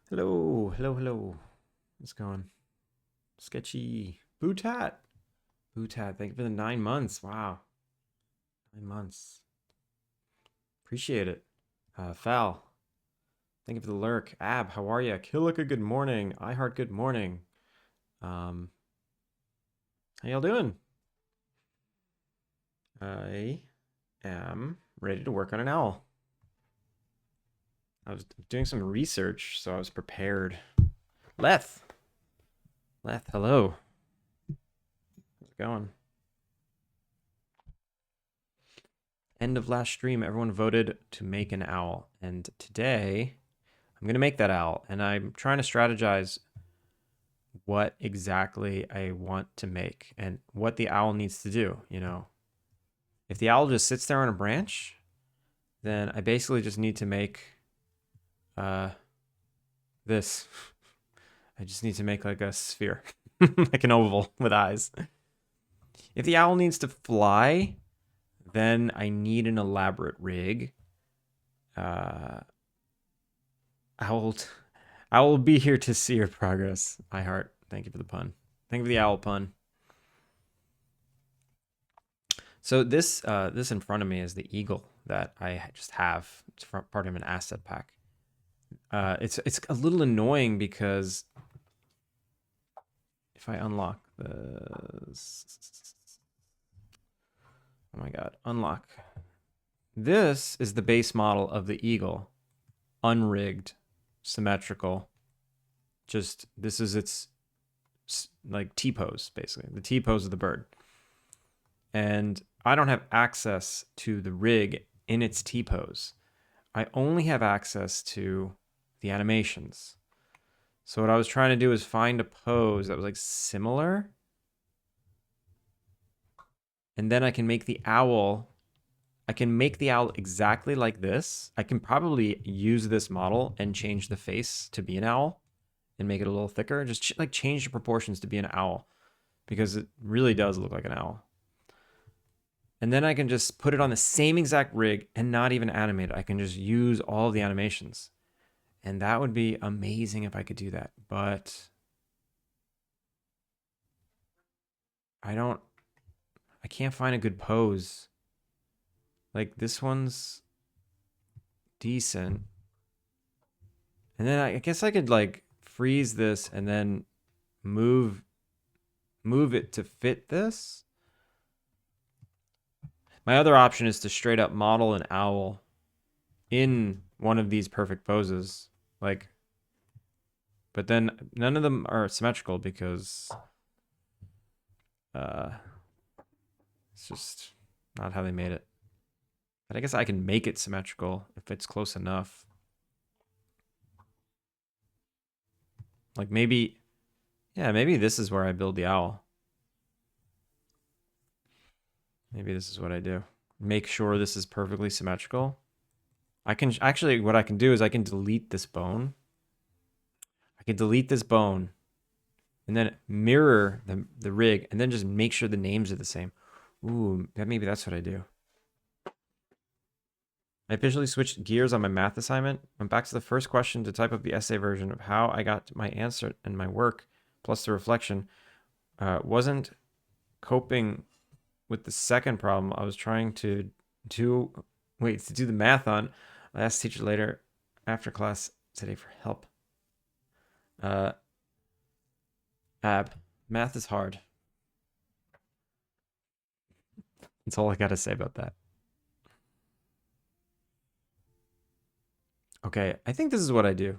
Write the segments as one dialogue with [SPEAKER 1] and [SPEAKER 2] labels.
[SPEAKER 1] Hello, hello, hello. What's going? Sketchy. Bootat. Bootat, thank you for the 9 months. Wow. 9 months. Appreciate it. Fal, thank you for the lurk. Ab, how are ya? Killica, good morning. iHeart, good morning. Um, how y'all doing? I am ready to work on an owl. I was doing some research, so I was prepared. Leth. Leth, hello. How's it going? End of last stream, everyone voted to make an owl. And today, I'm going to make that owl. And I'm trying to strategize what exactly I want to make and what the owl needs to do. You know, if the owl just sits there on a branch, then I basically just need to make uh, this. I just need to make like a sphere, like an oval with eyes. If the owl needs to fly, then I need an elaborate rig. Uh, I will, I will be here to see your progress. iHeart, thank you for the pun. Thank you for the owl pun. So this in front of me is the eagle that I just have. It's part of an asset pack. It's a little annoying because if I unlock this, oh my god, unlock. This is the base model of the eagle, unrigged, symmetrical. Just this is its like T pose basically, the T pose of the bird, and I don't have access to the rig in its T pose. I only have access to the animations. So what I was trying to do is find a pose that was like similar. And then I can make the owl. I can make the owl exactly like this. I can probably use this model and change the face to be an owl and make it a little thicker. Just like change the proportions to be an owl because it really does look like an owl. And then I can just put it on the same exact rig and not even animate it. I can just use all of the animations. And that would be amazing if I could do that. But I can't find a good pose. Like this one's decent. And then I guess I could like freeze this and then move it to fit this. My other option is to straight up model an owl in one of these perfect poses. Like, but then none of them are symmetrical because uh it's just not how they made it. But I guess I can make it symmetrical if it's close enough. Like maybe, yeah, maybe this is where I build the owl. Maybe this is what I do. Make sure this is perfectly symmetrical. I can actually, what I can do is I can delete this bone. I can delete this bone and then mirror the rig and then just make sure the names are the same. Ooh, maybe that's what I do. I officially switched gears on my math assignment. I'm back to the first question to type up the essay version of how I got my answer and my work, plus the reflection. Wasn't coping with the second problem I was trying to do. Wait, to do the math on. I asked the teacher later after class today for help. Ab, math is hard. That's all I got to say about that. Okay, I think this is what I do.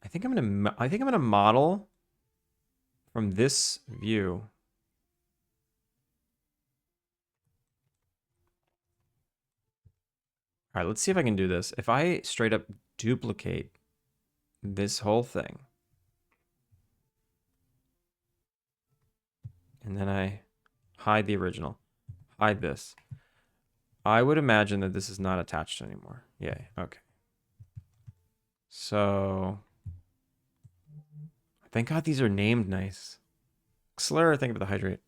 [SPEAKER 1] I think I'm gonna model from this view. All right, let's see if I can do this. If I straight up duplicate this whole thing, and then I hide the original, hide this, I would imagine that this is not attached anymore. Yeah, okay. So, thank God these are named nice. Slur, thank you for the hydrate.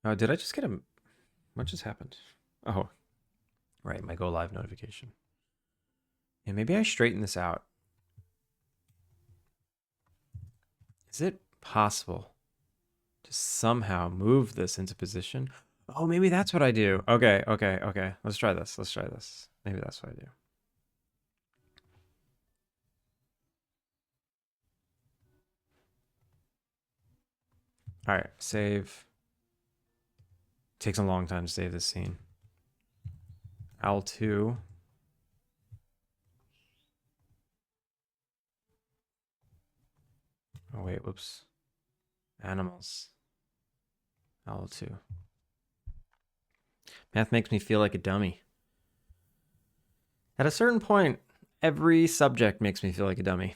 [SPEAKER 1] Oh, did I just get a... What just happened? Oh, right, my go live notification. Yeah, maybe I straighten this out. Is it possible to somehow move this into position? Oh, maybe that's what I do. Okay, okay, okay. Let's try this. Let's try this. Maybe that's what I do. All right, save. Takes a long time to save this scene. L2. Oh, wait, whoops. Animals. L2. Math makes me feel like a dummy. At a certain point, every subject makes me feel like a dummy.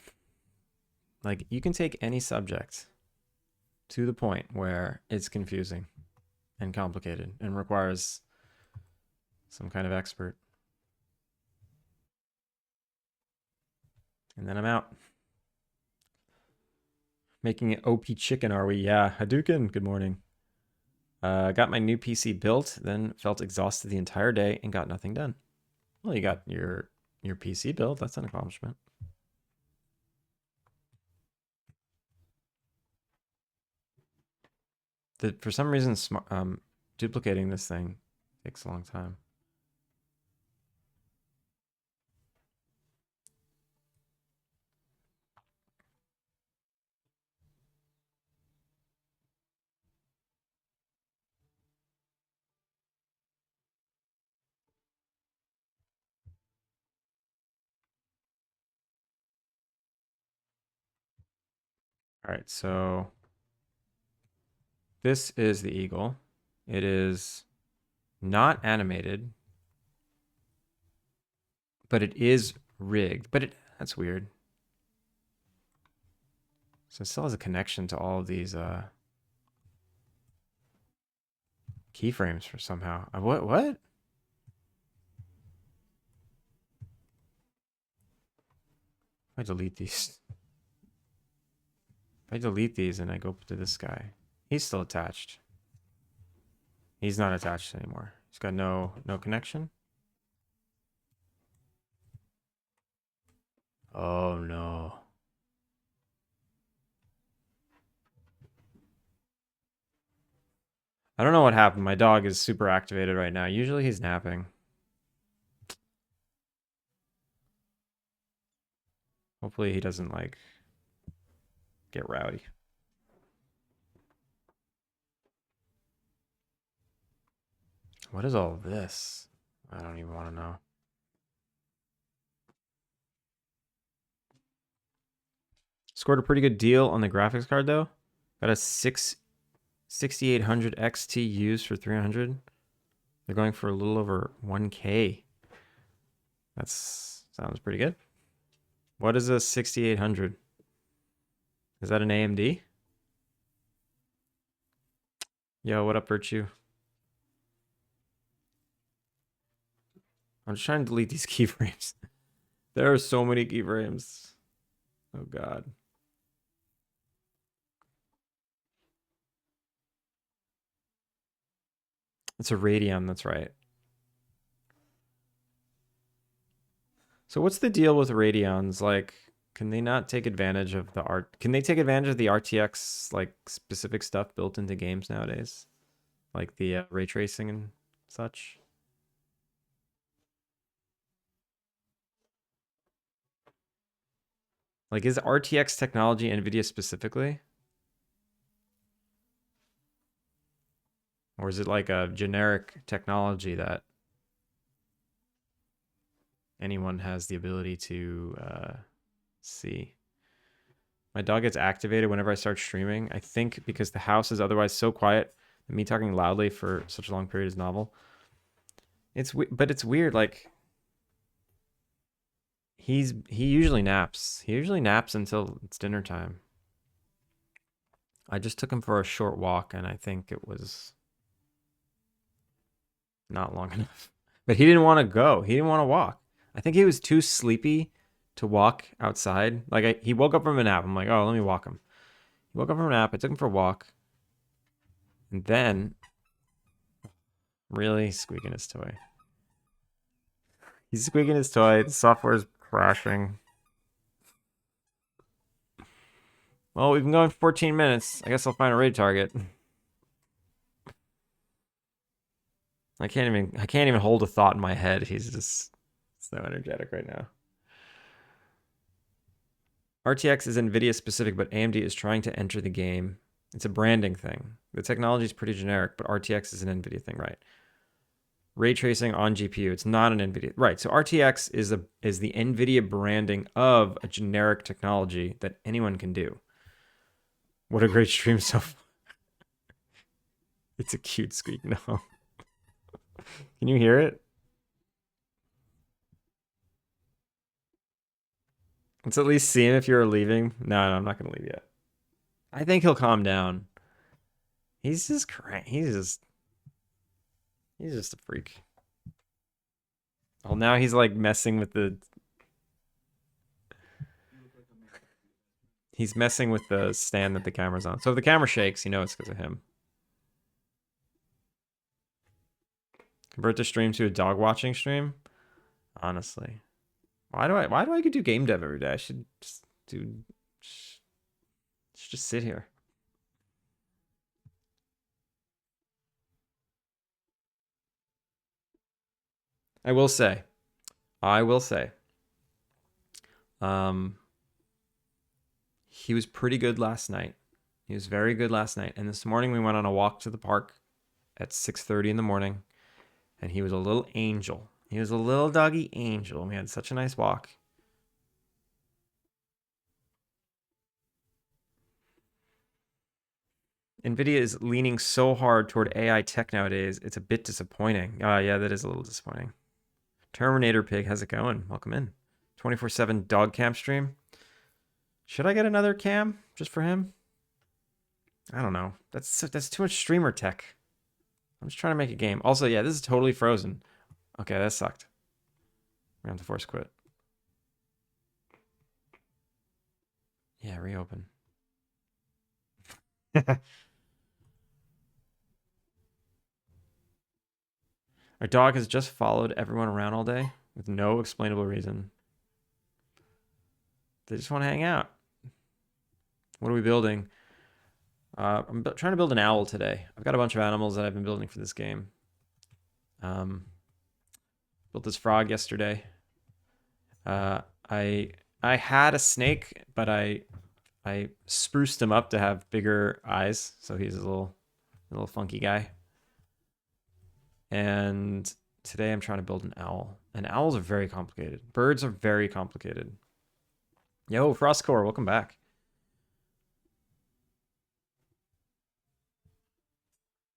[SPEAKER 1] Like, you can take any subject to the point where it's confusing and complicated and requires some kind of expert. And then I'm out. Making it OP chicken, are we? Yeah, Hadouken, good morning. Got my new PC built, then felt exhausted the entire day and got nothing done. Well, you got your PC built. That's an accomplishment. For some reason, duplicating this thing takes a long time. All right, so this is the eagle. It is not animated, but it is rigged. But that's weird. So it still has a connection to all of these keyframes for somehow. What? If I delete these. If I delete these and I go to this guy, he's still attached. He's not attached anymore. He's got no connection. Oh no. I don't know what happened. My dog is super activated right now. Usually he's napping. Hopefully he doesn't like get rowdy. What is all this? I don't even want to know. Scored a pretty good deal on the graphics card though. Got a 6800 XT used for 300. They're going for a little over 1K. Sounds pretty good. What is a 6800? Is that an AMD? Yo, what up, Virtue? I'm just trying to delete these keyframes. There are so many keyframes. Oh god. It's a Radeon, that's right. So what's the deal with Radeons? Like, can they not take advantage of the art? Can they take advantage of the RTX like specific stuff built into games nowadays, like the ray tracing and such? Like, is RTX technology NVIDIA specifically, or is it like a generic technology that anyone has the ability to see? My dog gets activated whenever I start streaming. I think because the house is otherwise so quiet, and me talking loudly for such a long period is novel. But it's weird. Like he usually naps. He usually naps until it's dinner time. I just took him for a short walk, and I think it was not long enough. But he didn't want to go. He didn't want to walk. I think he was too sleepy to walk outside. Like he woke up from a nap. I'm like, oh, let me walk him. He woke up from a nap. I took him for a walk, and then Really squeaking his toy. He's squeaking his toy. The software's crashing. Well, we've been going for 14 minutes. I guess I'll find a raid target. I can't even hold a thought in my head. He's just so energetic right now. RTX is NVIDIA specific, but AMD is trying to enter the game. It's a branding thing. The technology is pretty generic, but RTX is an NVIDIA thing, right? Ray tracing on GPU. It's not an NVIDIA. Right. So RTX is the NVIDIA branding of a generic technology that anyone can do. What a great stream so far. It's a cute squeak. No. Can you hear it? Let's at least see him if you're leaving. No, I'm not going to leave yet. I think he'll calm down. He's just crank. He's just a freak. Well, now he's like messing with the. He's messing with the stand that the camera's on. So if the camera shakes, you know it's because of him. Convert the stream to a dog watching stream? Honestly. Why do I do game dev every day? I should just sit here. I will say. He was pretty good last night. He was very good last night. And this morning we went on a walk to the park at 6:30 in the morning. And he was a little angel. He was a little doggy angel. We had such a nice walk. NVIDIA is leaning so hard toward AI tech nowadays. It's a bit disappointing. Yeah, that is a little disappointing. Terminator Pig, how's it going? Welcome in. 24/7 dog cam stream. Should I get another cam just for him? I don't know. That's too much streamer tech. I'm just trying to make a game. Also, yeah, this is totally frozen. Okay, that sucked. We're going to have to force quit. Yeah, reopen. Our dog has just followed everyone around all day with no explainable reason. They just want to hang out. What are we building? I'm trying to build an owl today. I've got a bunch of animals that I've been building for this game. Built this frog yesterday. I had a snake, but I spruced him up to have bigger eyes, so he's a little funky guy. And today I'm trying to build an owl. And owls are very complicated. Birds are very complicated. Yo, Frostcore, welcome back.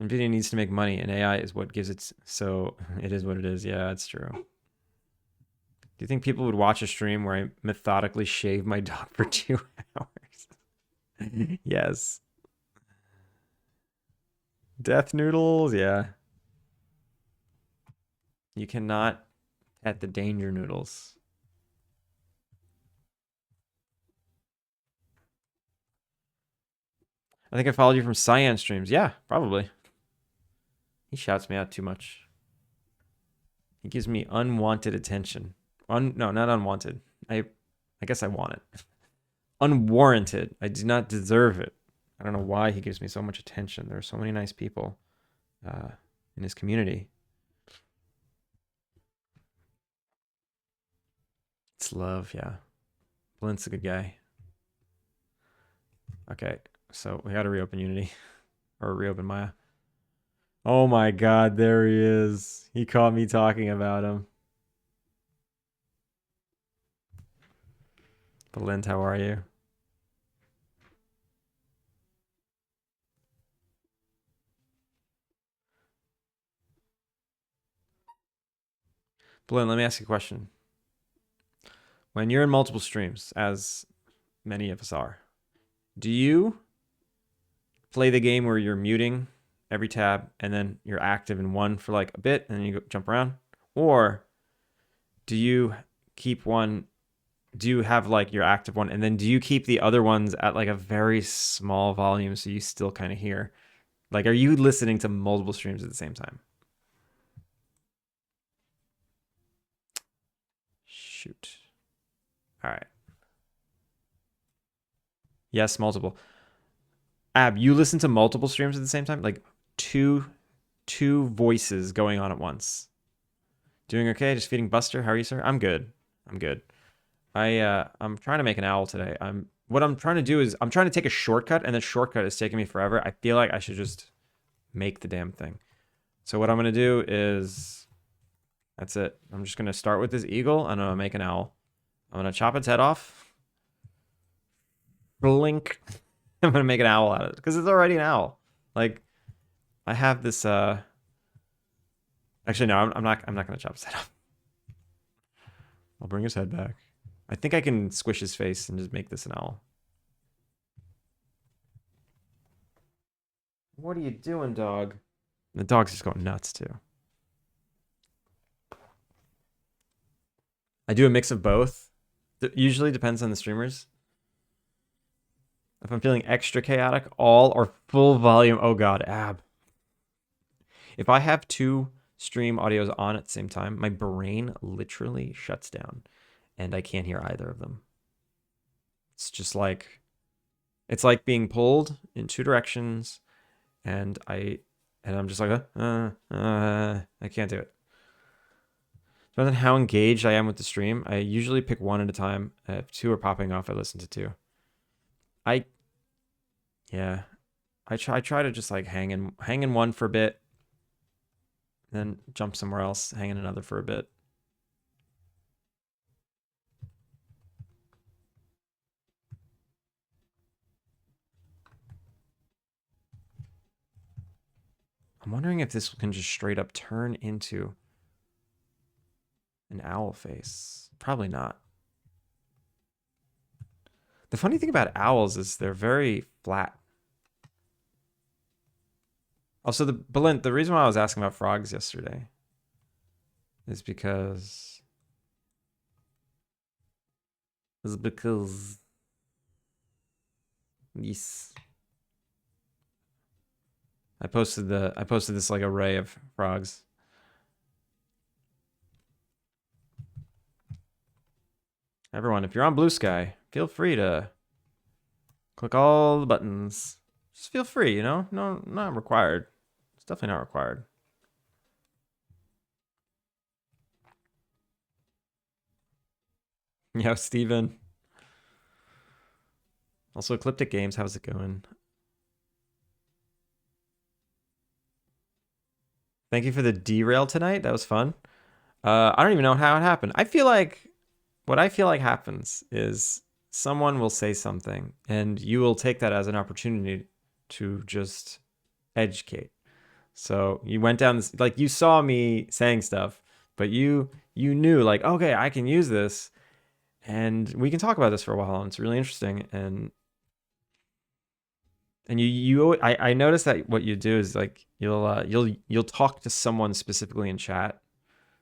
[SPEAKER 1] NVIDIA needs to make money, and AI is what gives it. So it is what it is. Yeah, that's true. Do you think people would watch a stream where I methodically shave my dog for 2 hours? Yes. Death noodles, yeah. You cannot pet the danger noodles. I think I followed you from Cyan streams. Yeah, probably. He shouts me out too much. He gives me unwanted attention. No, not unwanted. I guess I want it. Unwarranted. I do not deserve it. I don't know why he gives me so much attention. There are so many nice people in his community. It's love, yeah. Blint's a good guy. Okay, so we gotta reopen Unity. Or reopen Maya. Oh my god, there he is. He caught me talking about him. Blint, how are you? Blint, let me ask you a question. When you're in multiple streams, as many of us are, do you play the game where you're muting every tab and then you're active in one for like a bit and then you jump around? Or do you keep one, do you have like your active one and then do you keep the other ones at like a very small volume so you still kind of hear? Like, are you listening to multiple streams at the same time? Shoot. All right. Yes, multiple. Ab, you listen to multiple streams at the same time? Like two voices going on at once. Doing okay? Just feeding Buster. How are you, sir? I'm good. I'm good. I'm trying to make an owl today. What I'm trying to do is I'm trying to take a shortcut, and the shortcut is taking me forever. I feel like I should just make the damn thing. So what I'm gonna do is that's it. I'm just gonna start with this eagle, and I'm gonna make an owl. I'm gonna chop its head off. Blink. I'm gonna make an owl out of it because it's already an owl. Like I have this. Actually, no, I'm not gonna chop his head off. I'll bring his head back. I think I can squish his face and just make this an owl. What are you doing, dog? The dog's just going nuts too. I do a mix of both. It usually depends on the streamers. If I'm feeling extra chaotic, all or full volume. Oh god, Ab. If I have two stream audios on at the same time, my brain literally shuts down and I can't hear either of them. It's just like, it's like being pulled in two directions, and I'm just like, I can't do it. Depends on how engaged I am with the stream. I usually pick one at a time. If two are popping off, I listen to two. Yeah, I try to just like hang in one for a bit, then jump somewhere else, hang in another for a bit. I'm wondering if this can just straight up turn into an owl face. Probably not. The funny thing about owls is they're very flat. Also, the reason why I was asking about frogs yesterday is because yes. I posted this like array of frogs. Everyone, if you're on Blue Sky, feel free to click all the buttons. Just feel free, you know? No, not required. It's definitely not required. Yo, Steven. Also, Ecliptic Games, how's it going? Thank you for the derail tonight. That was fun. I don't even know how it happened. What I feel like happens is someone will say something, and you will take that as an opportunity to just educate. So you went down this, like you saw me saying stuff, but you knew like, okay, I can use this, and we can talk about this for a while, and it's really interesting. And I noticed that what you do is like you'll talk to someone specifically in chat,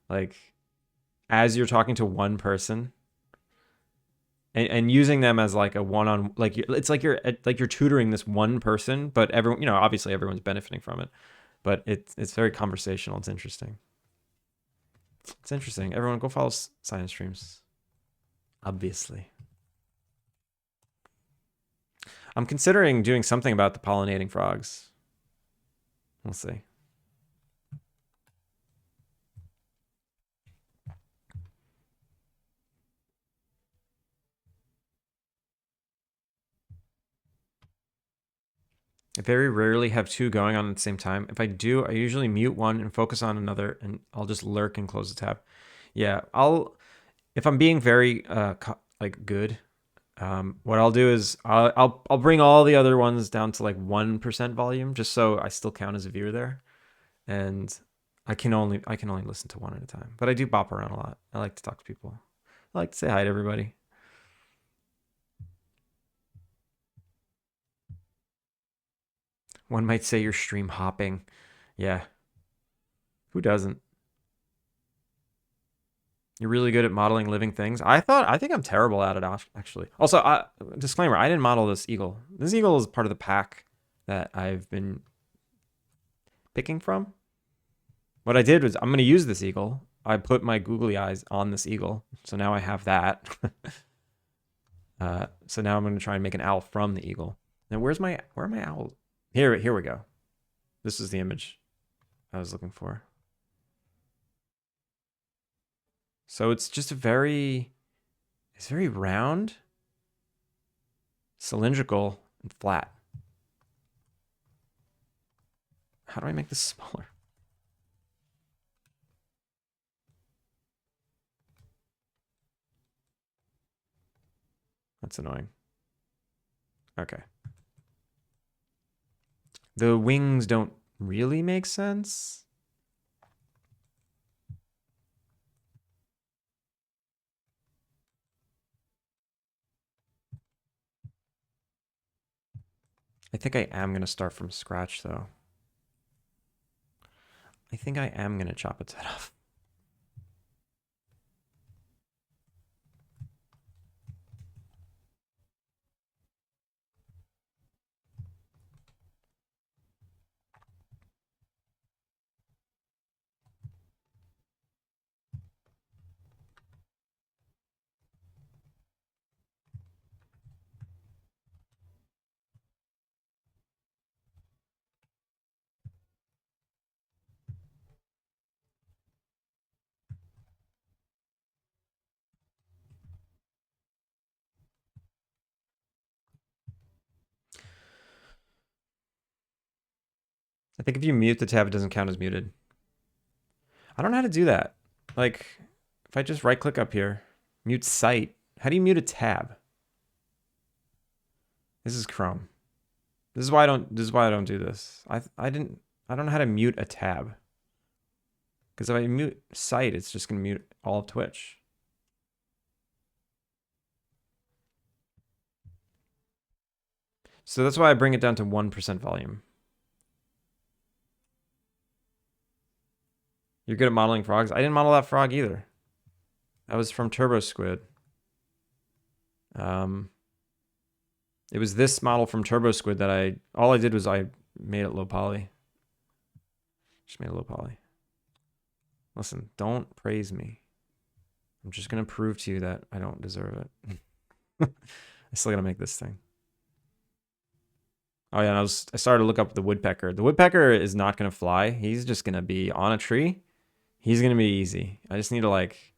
[SPEAKER 1] like as you're talking to one person, and using them as like a one-on, like it's like you're tutoring this one person, but everyone, you know, obviously everyone's benefiting from it, but it's very conversational. It's interesting. It's interesting. Everyone go follow science streams. Obviously. I'm considering doing something about the pollinating frogs. We'll see. I very rarely have two going on at the same time. If I do, I usually mute one and focus on another, and I'll just lurk and close the tab. Yeah, if I'm being very like good, what I'll do is I'll bring all the other ones down to like 1% volume, just so I still count as a viewer there, and I can only listen to one at a time. But I do bop around a lot. I like to talk to people. I like to say hi to everybody. One might say you're stream hopping. Yeah. Who doesn't? You're really good at modeling living things. I think I'm terrible at it, actually. Also, disclaimer, I didn't model this eagle. This eagle is part of the pack that I've been picking from. What I did was I'm going to use this eagle, I put my googly eyes on this eagle. So now I have that. So now I'm going to try and make an owl from the eagle. Now where are my owls? Here we go. This is the image I was looking for. So it's just it's very round, cylindrical, and flat. How do I make this smaller? That's annoying. Okay. The wings don't really make sense. I think I am going to start from scratch, though. I think I am going to chop its head off. I think if you mute the tab, it doesn't count as muted. I don't know how to do that. Like, if I just right click up here, mute site, how do you mute a tab? This is Chrome. This is why I don't do this. I don't know how to mute a tab. Because if I mute site, it's just gonna mute all of Twitch. So that's why I bring it down to 1% volume. You're good at modeling frogs? I didn't model that frog either. That was from Turbo Squid. It was this model from Turbo Squid that all I did was I made it low poly. Just made it low poly. Listen, don't praise me. I'm just gonna prove to you that I don't deserve it. I still gotta make this thing. Oh yeah, and I started to look up the woodpecker. The woodpecker is not gonna fly. He's just gonna be on a tree. He's gonna be easy. I just need to like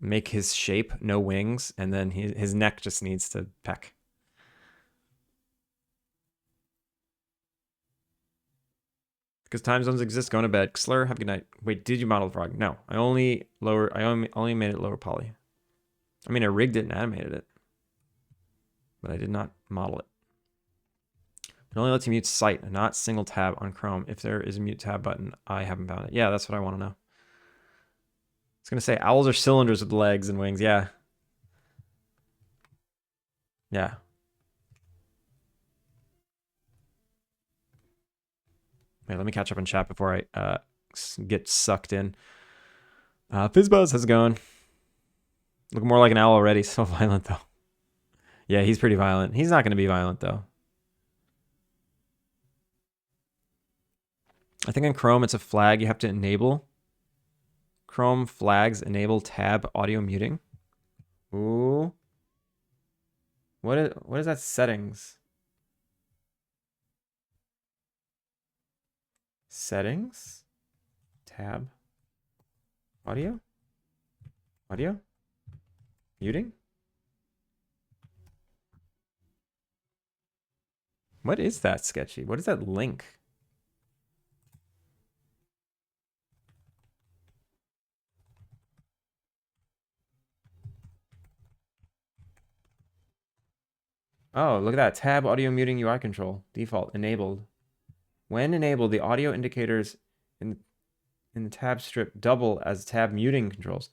[SPEAKER 1] make his shape, no wings, and then his neck just needs to peck. Because time zones exist, going to bed. Slur, have a good night. Wait, did you model the frog? No, I only made it lower poly. I mean, I rigged it and animated it, but I did not model it. It only lets you mute site, not single tab on Chrome. If there is a mute tab button, I haven't found it. Yeah, that's what I want to know. It's gonna say owls are cylinders with legs and wings. Yeah. Yeah. Wait, let me catch up on chat before I get sucked in. Fizzbuzz, how's it going? Looking more like an owl already. So violent, though. Yeah, he's pretty violent. He's not going to be violent, though. I think in Chrome, it's a flag you have to enable. Chrome flags enable tab audio muting. Ooh. What is that settings? Settings? Tab? Audio? Audio? Muting? What is that, Sketchy? What is that link? Oh, look at that. Tab audio muting UI control. Default. Enabled. When enabled, the audio indicators in the tab strip double as tab muting controls.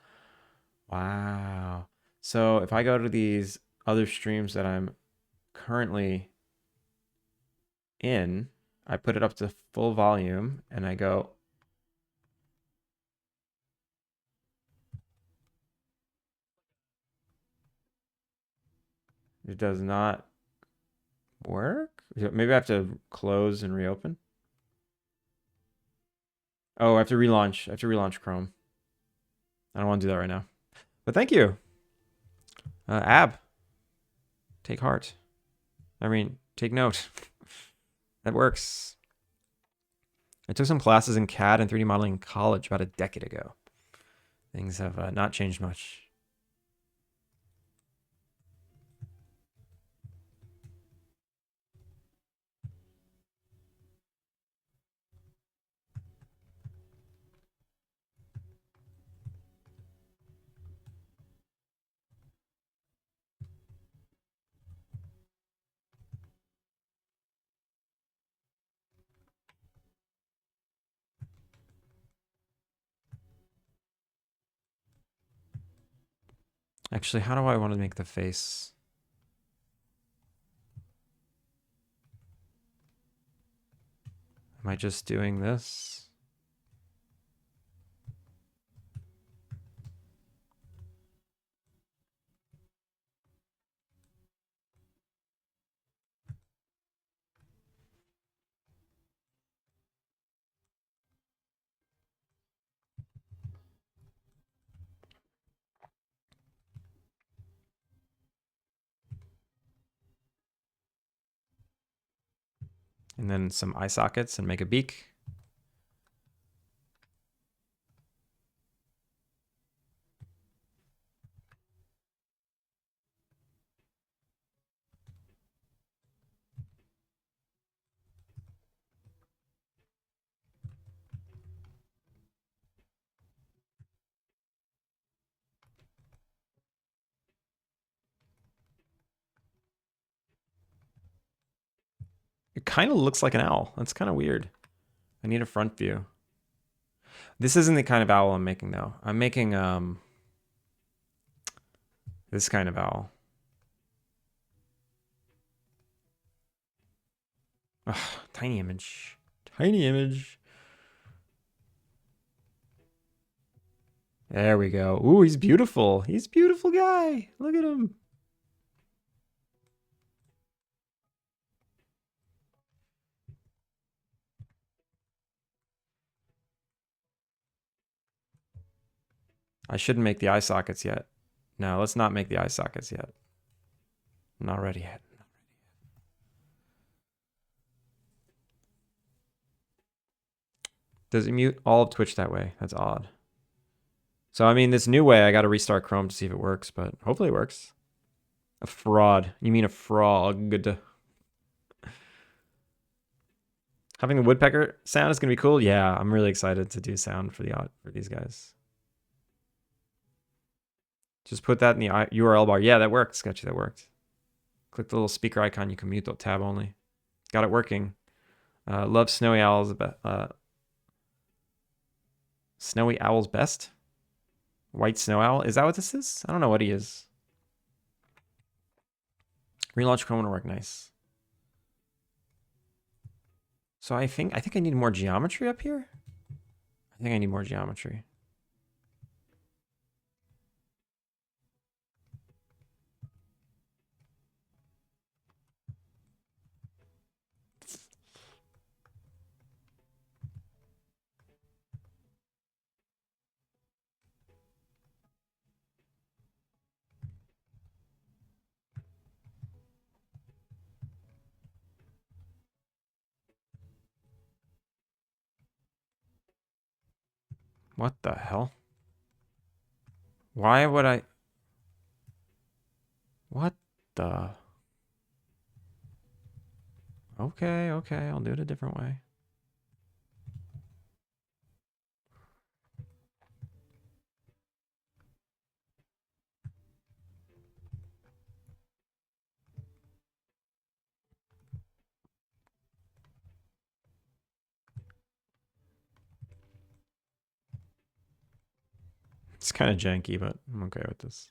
[SPEAKER 1] Wow. So if I go to these other streams that I'm currently in, I put it up to full volume and I go. It does not work. Maybe I have to close and reopen. Oh, I have to relaunch. I have to relaunch Chrome. I don't want to do that right now. But thank you. Ab, take heart. I mean, take note. That works. I took some classes in CAD and 3D modeling in college about a decade ago. Things have not changed much. Actually, how do I want to make the face? Am I just doing this? And then some eye sockets and make a beak. It kind of looks like an owl. That's kind of weird. I need a front view. This isn't the kind of owl I'm making though. I'm making this kind of owl. Ugh, tiny image. Tiny image. There we go. Ooh, he's beautiful. He's a beautiful guy. Look at him. I shouldn't make the eye sockets yet. No, let's not make the eye sockets yet. Not ready yet. Does it mute all of Twitch that way? That's odd. So, I mean, this new way, I got to restart Chrome to see if it works, but hopefully it works. A fraud. You mean a frog. Having the woodpecker sound is going to be cool. Yeah, I'm really excited to do sound for these guys. Just put that in the URL bar. Yeah, that worked. Sketchy, that worked. Click the little speaker icon. You can mute the tab only. Got it working. Love Snowy Owls. Snowy Owl's best? White Snow Owl? Is that what this is? I don't know what he is. Relaunch Chrome will work nice. So I think I need more geometry up here. I think I need more geometry. What the hell? Why would I? What the? Okay, I'll do it a different way. It's kind of janky, but I'm okay with this.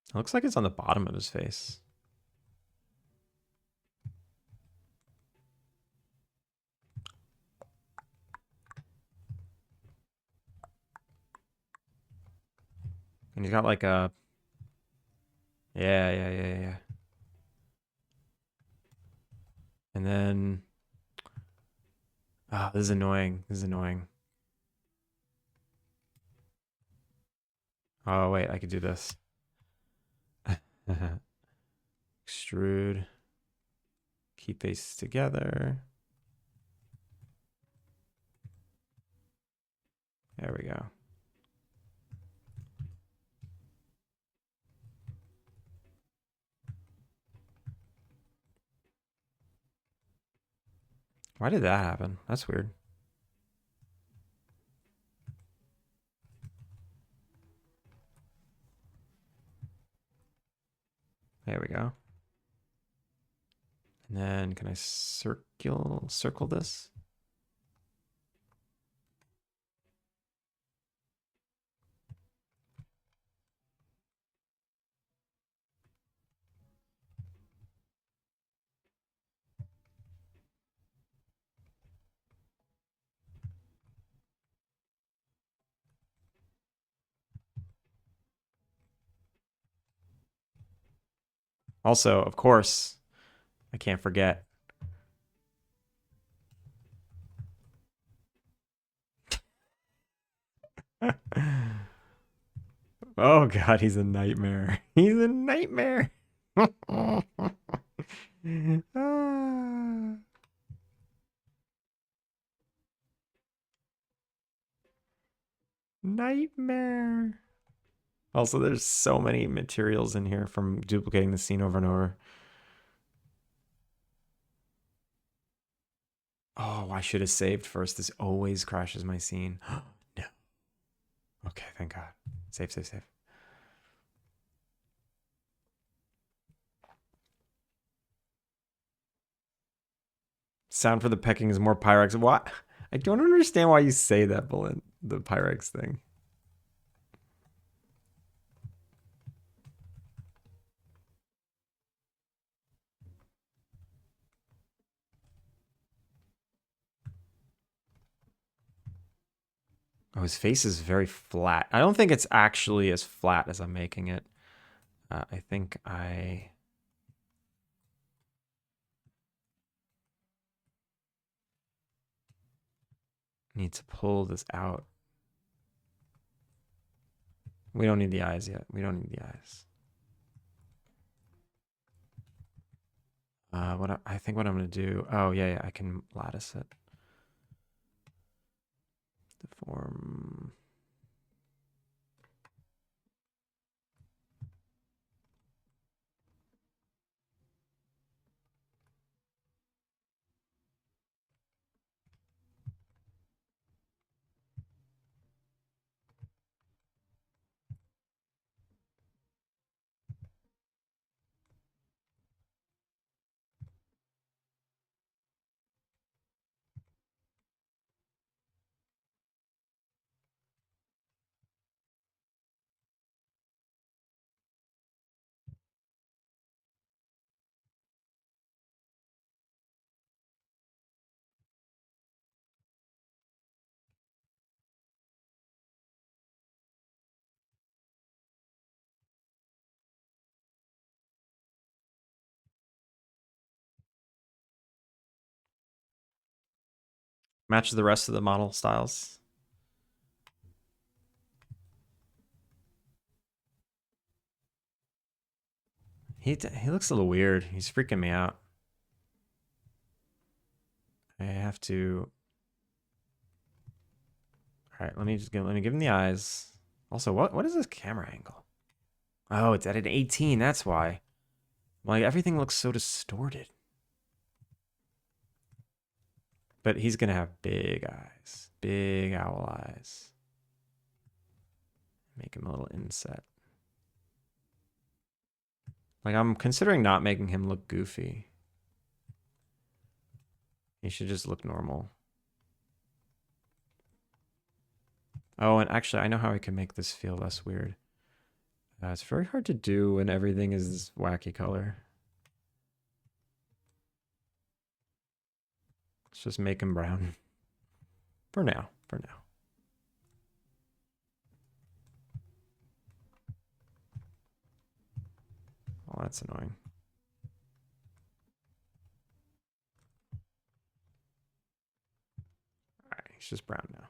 [SPEAKER 1] It looks like it's on the bottom of his face. And he's got like a... Yeah. And then, oh, this is annoying. This is annoying. Oh, wait, I could do this. Extrude. Keep faces together. There we go. Why did that happen? That's weird. There we go. And then can I circle this? Also, of course, I can't forget. Oh god, he's a nightmare. He's a nightmare. Ah, nightmare. Also, there's so many materials in here from duplicating the scene over and over. Oh, I should have saved first. This always crashes my scene. No. Okay, thank God. Save. Sound for the pecking is more Pyrex. What? I don't understand why you say that, Bullet. The Pyrex thing. Oh, his face is very flat. I don't think it's actually as flat as I'm making it. I think I need to pull this out. We don't need the eyes yet. We don't need the eyes. I think what I'm gonna do. Oh yeah, I can lattice it. Deform. Matches the rest of the model styles. He looks a little weird. He's freaking me out. I have to. All right, let me give him the eyes. Also, what is this camera angle? Oh, it's at an 18. That's why. Like everything looks so distorted. But he's gonna have big eyes, big owl eyes. Make him a little inset. Like I'm considering not making him look goofy. He should just look normal. Oh, and actually, I know how I can make this feel less weird. It's very hard to do when everything is this wacky color. Let's just make him brown. For now. Oh, that's annoying. All right, he's just brown now.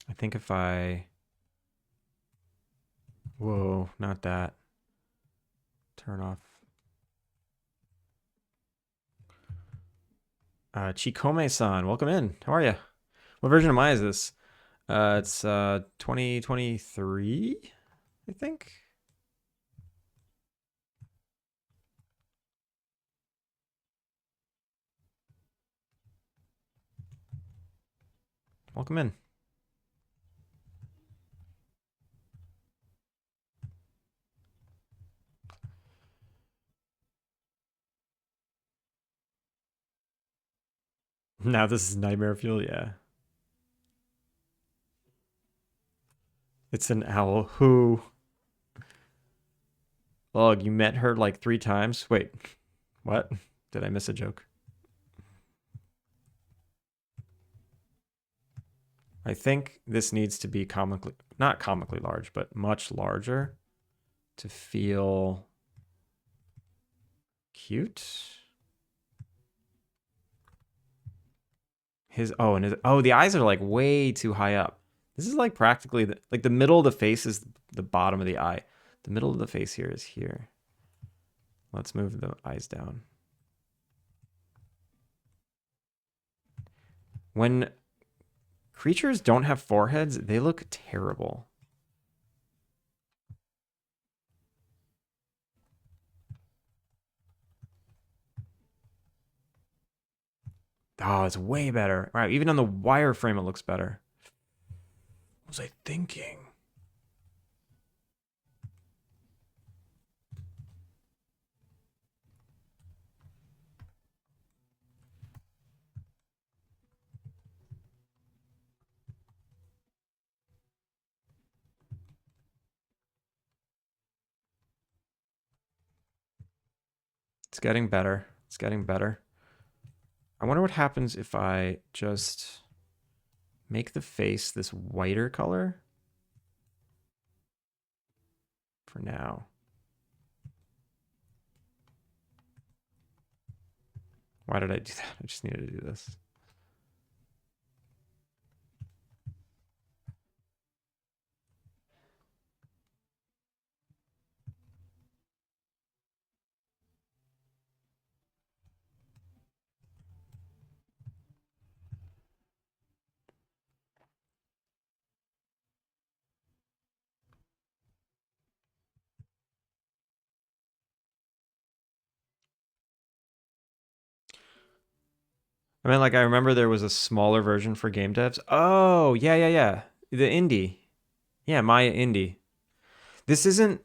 [SPEAKER 1] I think if I... Whoa, not that. Turn off. Chikome-san, welcome in. How are you? What version of Maya is this? It's 2023, I think. Welcome in. Now this is nightmare fuel, yeah. It's an owl. Who? Log, you met her like 3 times? Wait, what? Did I miss a joke? I think this needs to be comically, not comically large, but much larger to feel cute. The eyes are like way too high up. This is like practically like the middle of the face is the bottom of the eye. The middle of the face here is here. Let's move the eyes down. When creatures don't have foreheads, they look terrible. Oh, it's way better. All right, even on the wireframe, it looks better. What was I thinking? It's getting better. It's getting better. I wonder what happens if I just make the face this whiter color for now. Why did I do that? I just needed to do this. I mean, like, I remember there was a smaller version for game devs. Oh, yeah, yeah, yeah. The indie. Yeah, Maya Indie. This isn't...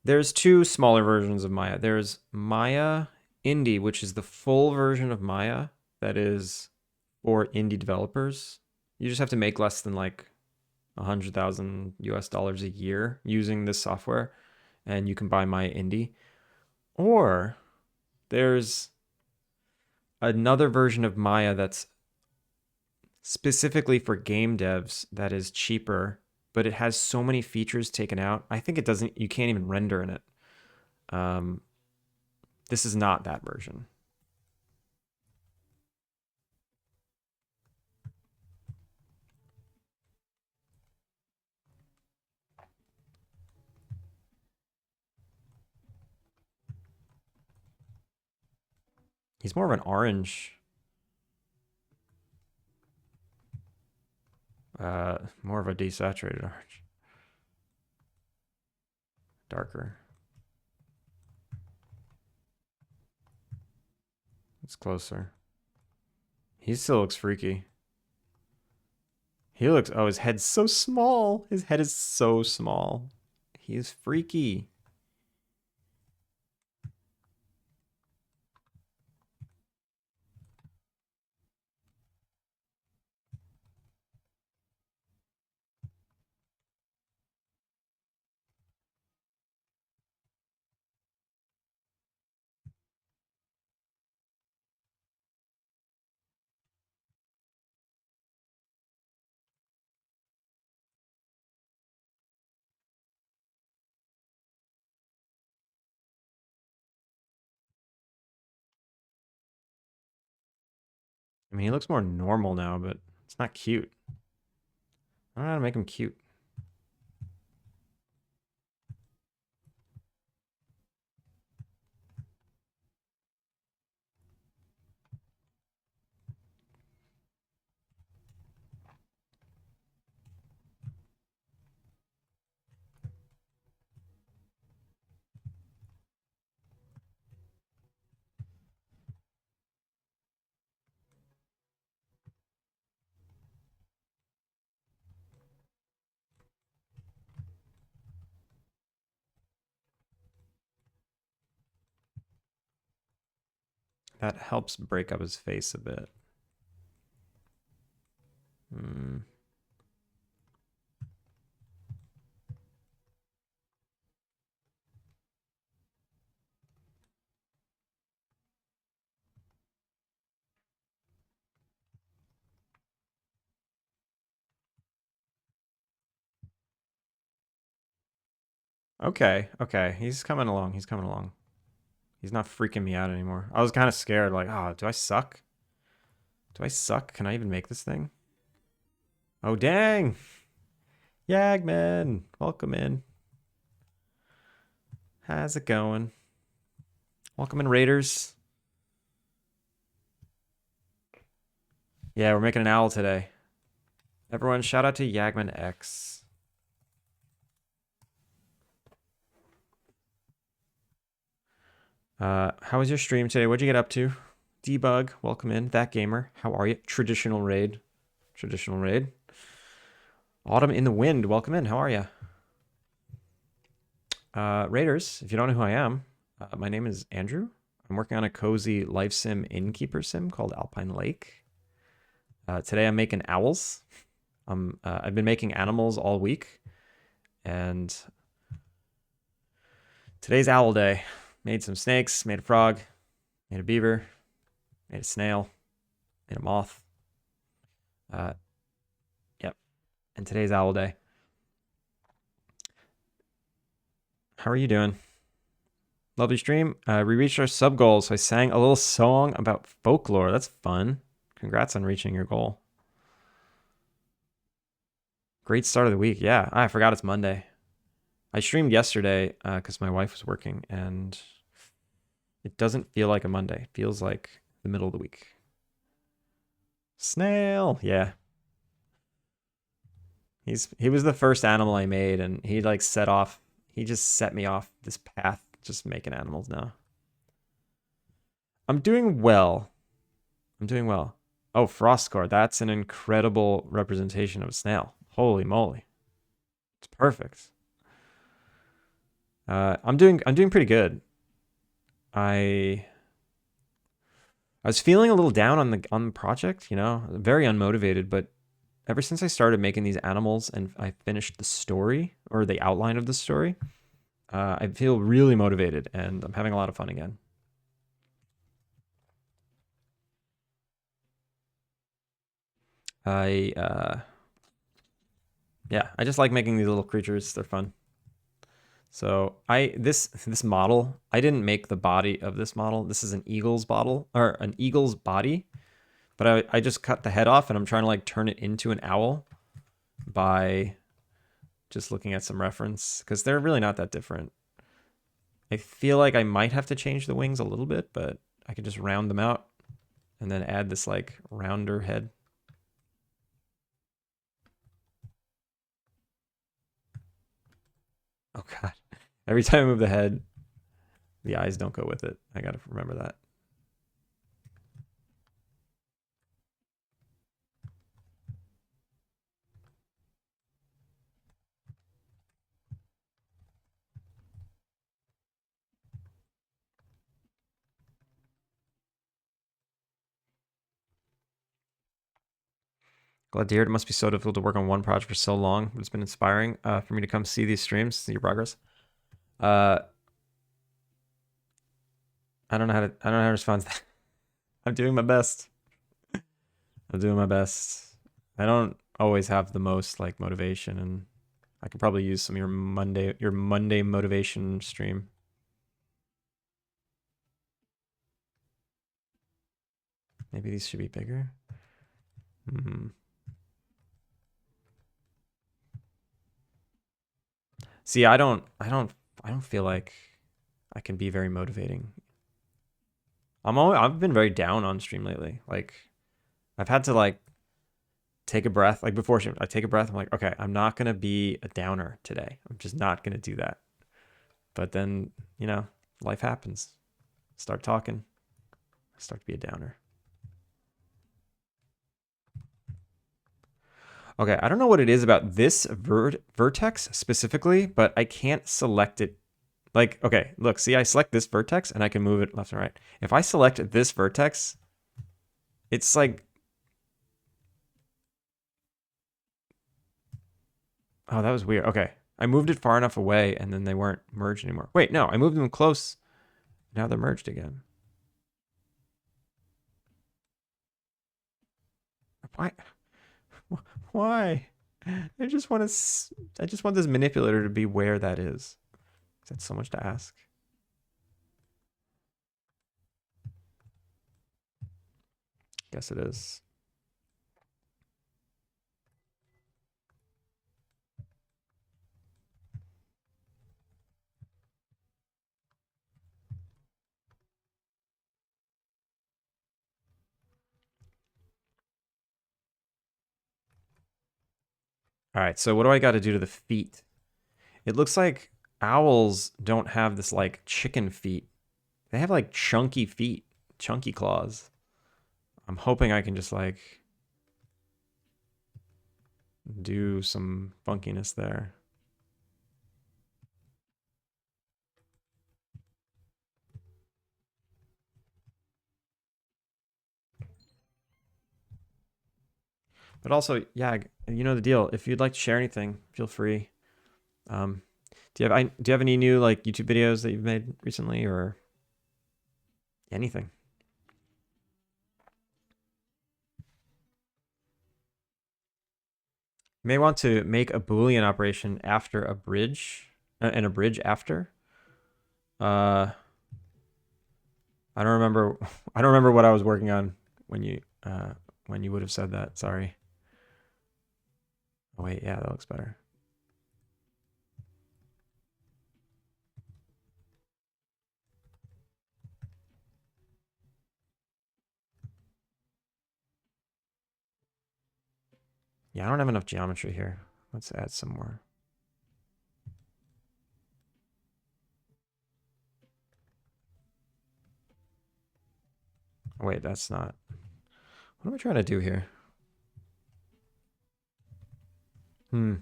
[SPEAKER 1] There's 2 smaller versions of Maya. There's Maya Indie, which is the full version of Maya that is for indie developers. You just have to make less than like 100,000 US dollars a year using this software, and you can buy Maya Indie. Or there's another version of Maya that's specifically for game devs that is cheaper, but it has so many features taken out. I think it doesn't, you can't even render in it. This is not that version. He's more of an orange. More of a desaturated orange. Darker. It's closer. He still looks freaky. He looks, oh, his head's so small. His head is so small. He is freaky. I mean, he looks more normal now, but it's not cute. I don't know how to make him cute. That helps break up his face a bit. Hmm. Okay, okay. He's coming along. He's coming along. He's not freaking me out anymore. I was kind of scared, like, oh, do I suck? Do I suck? Can I even make this thing? Oh, dang! Yagman! Welcome in. How's it going? Welcome in, Raiders. Yeah, we're making an owl today. Everyone, shout out to Yagman X. How was your stream today? What'd you get up to? Debug, welcome in. That Gamer, how are you? Traditional raid. Traditional raid. Autumn in the Wind, welcome in. How are you? Raiders, if you don't know who I am, my name is Andrew. I'm working on a cozy life sim Innkeeper-Sim called Alpine Lake. Today I'm making owls. I've been making animals all week, and today's owl day. Made some snakes, made a frog, made a beaver, made a snail, made a moth. Yep. And today's owl day. How are you doing? Lovely stream. We reached our sub goal, so I sang a little song about folklore. That's fun. Congrats on reaching your goal. Great start of the week. Yeah, I forgot it's Monday. I streamed yesterday because my wife was working, and it doesn't feel like a Monday. It feels like the middle of the week. Snail. Yeah. He was the first animal I made, and he like he just set me off this path just making animals now. I'm doing well. I'm doing well. Oh, Frostcore. That's an incredible representation of a snail. Holy moly. It's perfect. I'm doing pretty good. I was feeling a little down on the project, very unmotivated, but ever since I started making these animals and I finished the story or the outline of the story, I feel really motivated and I'm having a lot of fun again. Yeah, I just like making these little creatures. They're fun. So this model, I didn't make the body of this model. This is an eagle's body, but I just cut the head off and I'm trying to like turn it into an owl by just looking at some reference because they're really not that different. I feel like I might have to change the wings a little bit, but I could just round them out and then add this like rounder head. Oh God. Every time I move the head, the eyes don't go with it. I gotta remember that. Glad to hear it. It must be so difficult to work on one project for so long, but it's been inspiring for me to come see these streams, see your progress. I don't know how to respond to that. I'm doing my best. I'm doing my best. I don't always have the most like motivation, and I could probably use some of your Monday motivation stream. Maybe these should be bigger. Hmm. See, I don't feel like I can be very motivating. I've been very down on stream lately. Like I've had to like take a breath. Like before stream, I take a breath. I'm like, okay, I'm not gonna be a downer today. I'm just not gonna do that. But then, life happens. Start talking. Start to be a downer. Okay, I don't know what it is about this vertex specifically, but I can't select it. Like, okay, look, see, I select this vertex and I can move it left and right. If I select this vertex, it's like, oh, that was weird. Okay, I moved it far enough away and then they weren't merged anymore. Wait, no, I moved them close. Now they're merged again. Why? Why? I just want to. I just want this manipulator to be where that is. That's so much to ask. Guess it is. All right. So what do I got to do to the feet? It looks like owls don't have this like chicken feet. They have like chunky feet, chunky claws. I'm hoping I can just like do some funkiness there. But also, yeah, you know the deal. If you'd like to share anything, feel free. Um, do you have any new like YouTube videos that you've made recently or anything? You may want to make a Boolean operation after a bridge and a bridge after. Uh, I don't remember. I don't remember what I was working on when you would have said that. Sorry. Oh wait, yeah, that looks better. Yeah, I don't have enough geometry here. Let's add some more. Oh, wait, that's not. What am I trying to do here? Hmm.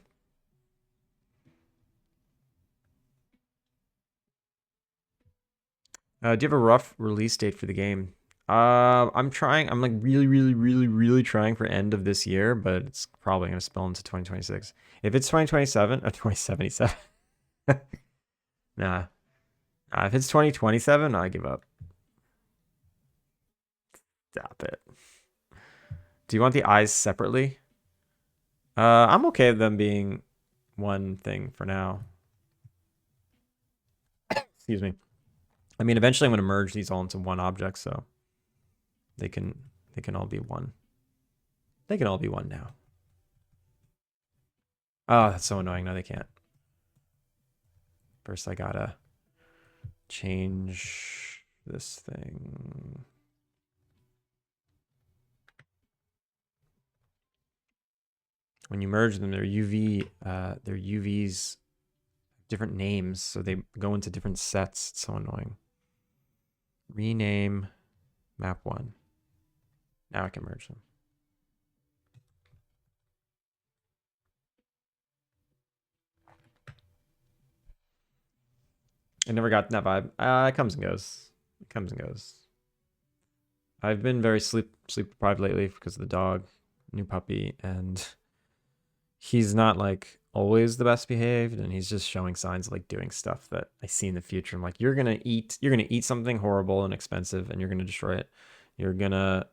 [SPEAKER 1] Do you have a rough release date for the game? I'm trying. I'm like really, really, really, really trying for end of this year, but it's probably gonna spill into 2026. If it's 2027 or 2077, nah. If it's 2027, I give up. Stop it. Do you want the eyes separately? I'm okay with them being one thing for now. Excuse me. I mean, eventually I'm going to merge these all into one object, so they can all be one. They can all be one now. Oh, that's so annoying. No, they can't. First, I gotta change this thing. When you merge them, their UVs different names, so they go into different sets. It's so annoying. Rename map one. Now I can merge them. I never got that vibe. It comes and goes. It comes and goes. I've been very sleep deprived lately because of the dog, new puppy, and he's not like always the best behaved, and he's just showing signs of like doing stuff that I see in the future. I'm like, you're gonna eat something horrible and expensive, and you're gonna destroy it. You're gonna,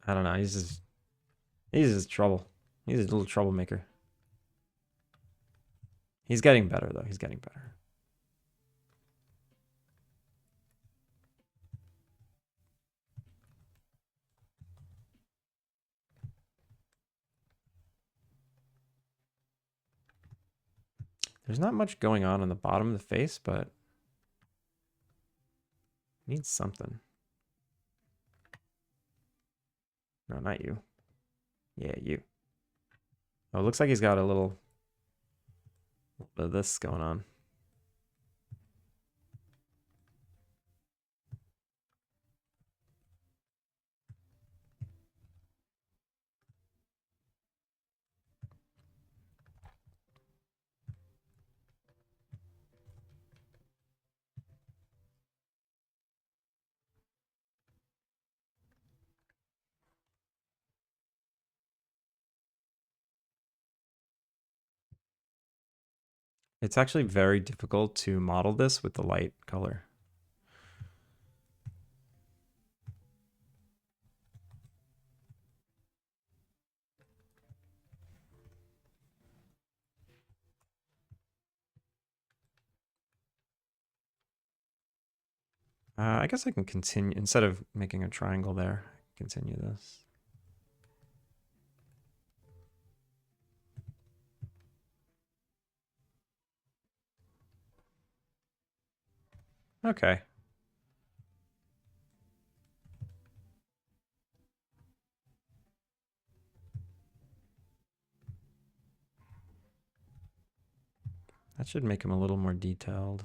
[SPEAKER 1] I don't know. He's just trouble. He's a little troublemaker. He's getting better though. He's getting better. There's not much going on the bottom of the face, but needs something. No, not you. Yeah, you. Oh, it looks like he's got a little bit of this going on. It's actually very difficult to model this with the light color. I guess I can continue, instead of making a triangle there, continue this. Okay. That should make him a little more detailed.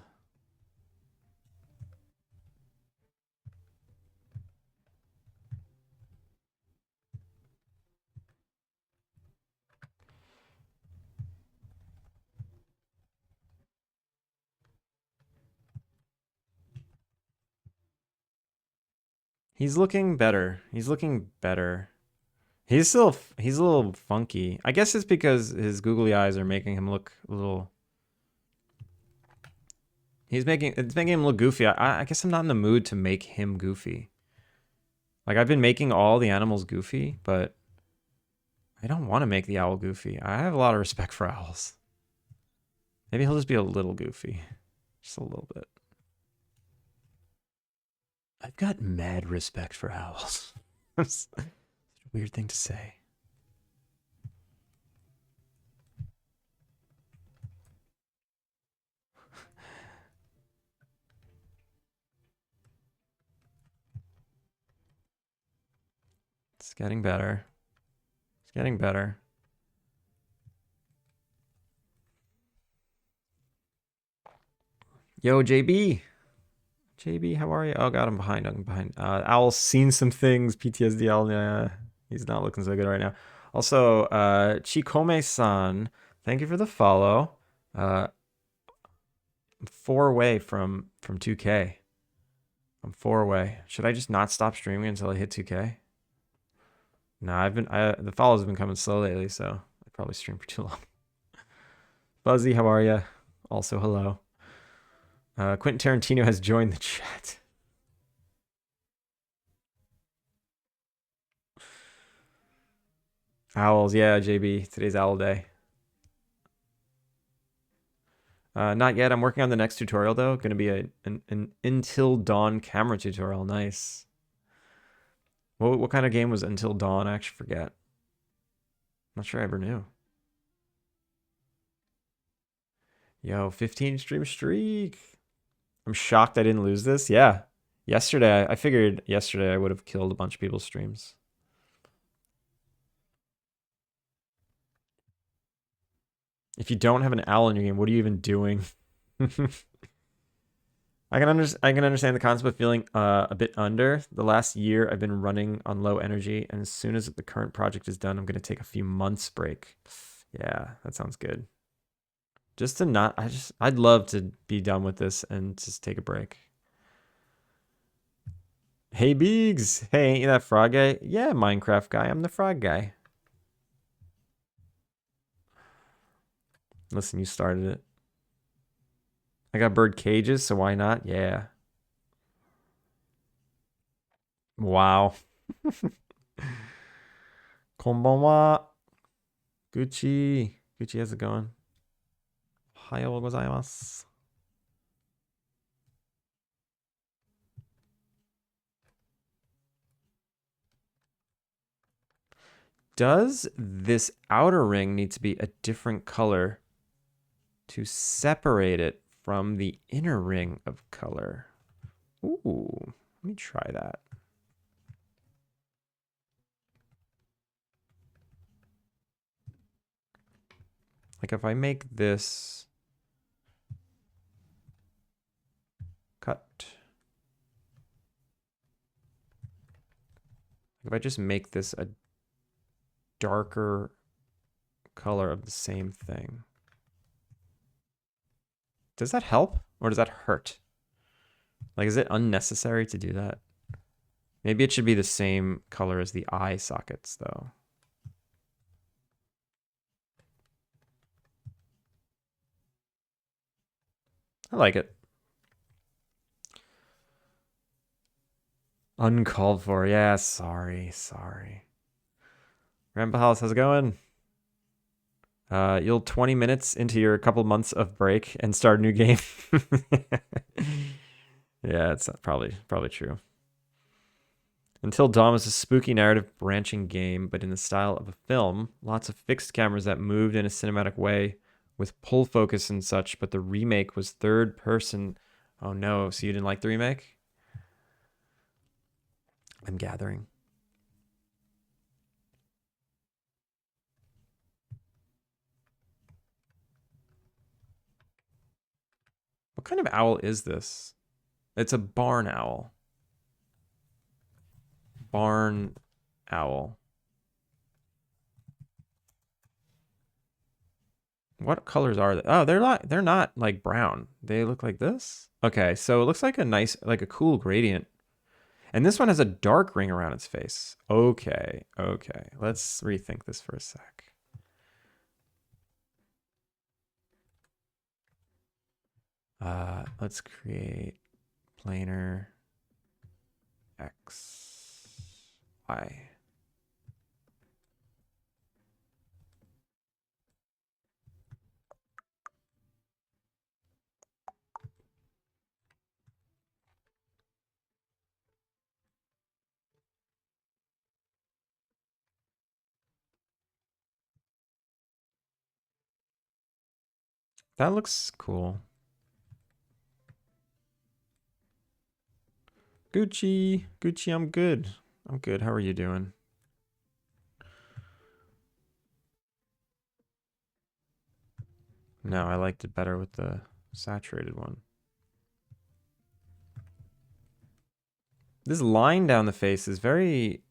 [SPEAKER 1] He's looking better. He's looking better. He's a little funky. I guess it's because his googly eyes are making him look a little. It's making him look goofy. I guess I'm not in the mood to make him goofy. Like, I've been making all the animals goofy, but I don't want to make the owl goofy. I have a lot of respect for owls. Maybe he'll just be a little goofy. Just a little bit. I've got mad respect for owls. That's a weird thing to say. It's getting better. It's getting better. Yo, JB. JB, how are you? Oh god, I'm behind. Owl's seen some things. PTSD. Owl, yeah, he's not looking so good right now. Also, Chikome-san, thank you for the follow. I'm 4 away from 2K. I'm 4 away. Should I just not stop streaming until I hit 2K? No, the follows have been coming slow lately, so I probably streamed for too long. Buzzy, how are you? Also, hello. Quentin Tarantino has joined the chat. Owls, yeah, JB. Today's owl day. Not yet. I'm working on the next tutorial, though. Going to be an Until Dawn camera tutorial. Nice. What kind of game was Until Dawn? I actually forget. Not sure I ever knew. Yo, 15 stream streak. I'm shocked I didn't lose this. Yeah. Yesterday, I figured yesterday I would have killed a bunch of people's streams. If you don't have an owl in your game, what are you even doing? I can understand the concept of feeling a bit under. The last year I've been running on low energy, and as soon as the current project is done, I'm gonna take a few months break. Yeah, that sounds good. Just to not, I'd love to be done with this and just take a break. Hey Beegs, hey, ain't you that frog guy? Yeah, Minecraft guy. I'm the frog guy. Listen, you started it. I got bird cages, so why not? Yeah. Wow. Konbanwa. Gucci. Gucci, how's it going? Ohayou gozaimasu. Does this outer ring need to be a different color to separate it from the inner ring of color. Ooh, let me try that. Like if I make this cut, if I just make this a darker color of the same thing, does that help or does that hurt? Like, is it unnecessary to do that? Maybe it should be the same color as the eye sockets, though. I like it. Uncalled for. Yeah, sorry. Ramble House, how's it going? You'll 20 minutes into your couple months of break and start a new game. Yeah, it's probably true. Until Dawn was a spooky narrative branching game, but in the style of a film. Lots of fixed cameras that moved in a cinematic way with pull focus and such, but the remake was third person. Oh no, so you didn't like the remake? I'm gathering. What kind of owl is this? It's a barn owl. Barn owl. What colors are they? Oh, they're not like brown. They look like this. Okay, so it looks like a nice, like a cool gradient. And this one has a dark ring around its face. Okay. Let's rethink this for a sec. Let's create planar X, Y. That looks cool. Gucci, I'm good. How are you doing? No, I liked it better with the saturated one. This line down the face is very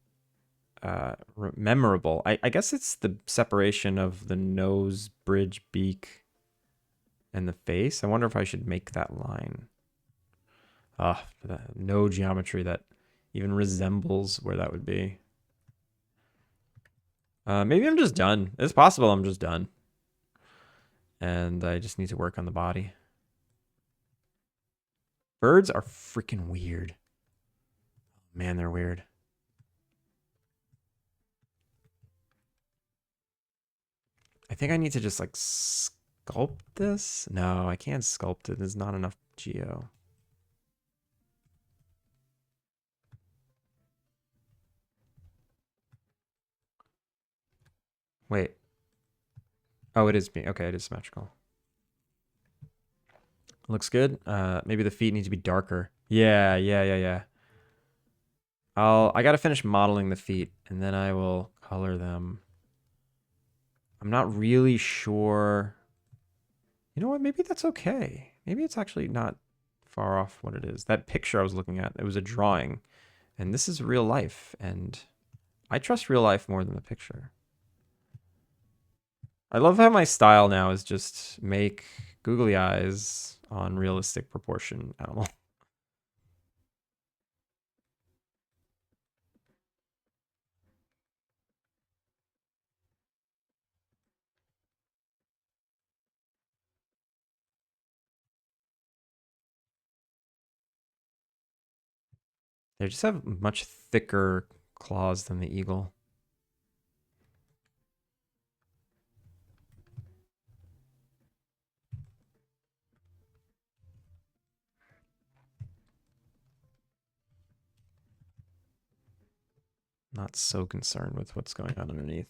[SPEAKER 1] memorable. I guess it's the separation of the nose, bridge, beak, and the face. I wonder if I should make that line. No geometry that even resembles where that would be. Maybe I'm just done. It's possible I'm just done. And I just need to work on the body. Birds are freaking weird. Man, they're weird. I think I need to just like sculpt this. No, I can't sculpt it. There's not enough geo. Wait. Oh, it is me. Okay, it is symmetrical. Looks good. Maybe the feet need to be darker. Yeah. I gotta finish modeling the feet and then I will color them. I'm not really sure. You know what? Maybe that's okay. Maybe it's actually not far off what it is. That picture I was looking at, it was a drawing. And this is real life. And I trust real life more than the picture. I love how my style now is just make googly eyes on realistic proportion animal. They just have much thicker claws than the eagle. Not so concerned with what's going on underneath.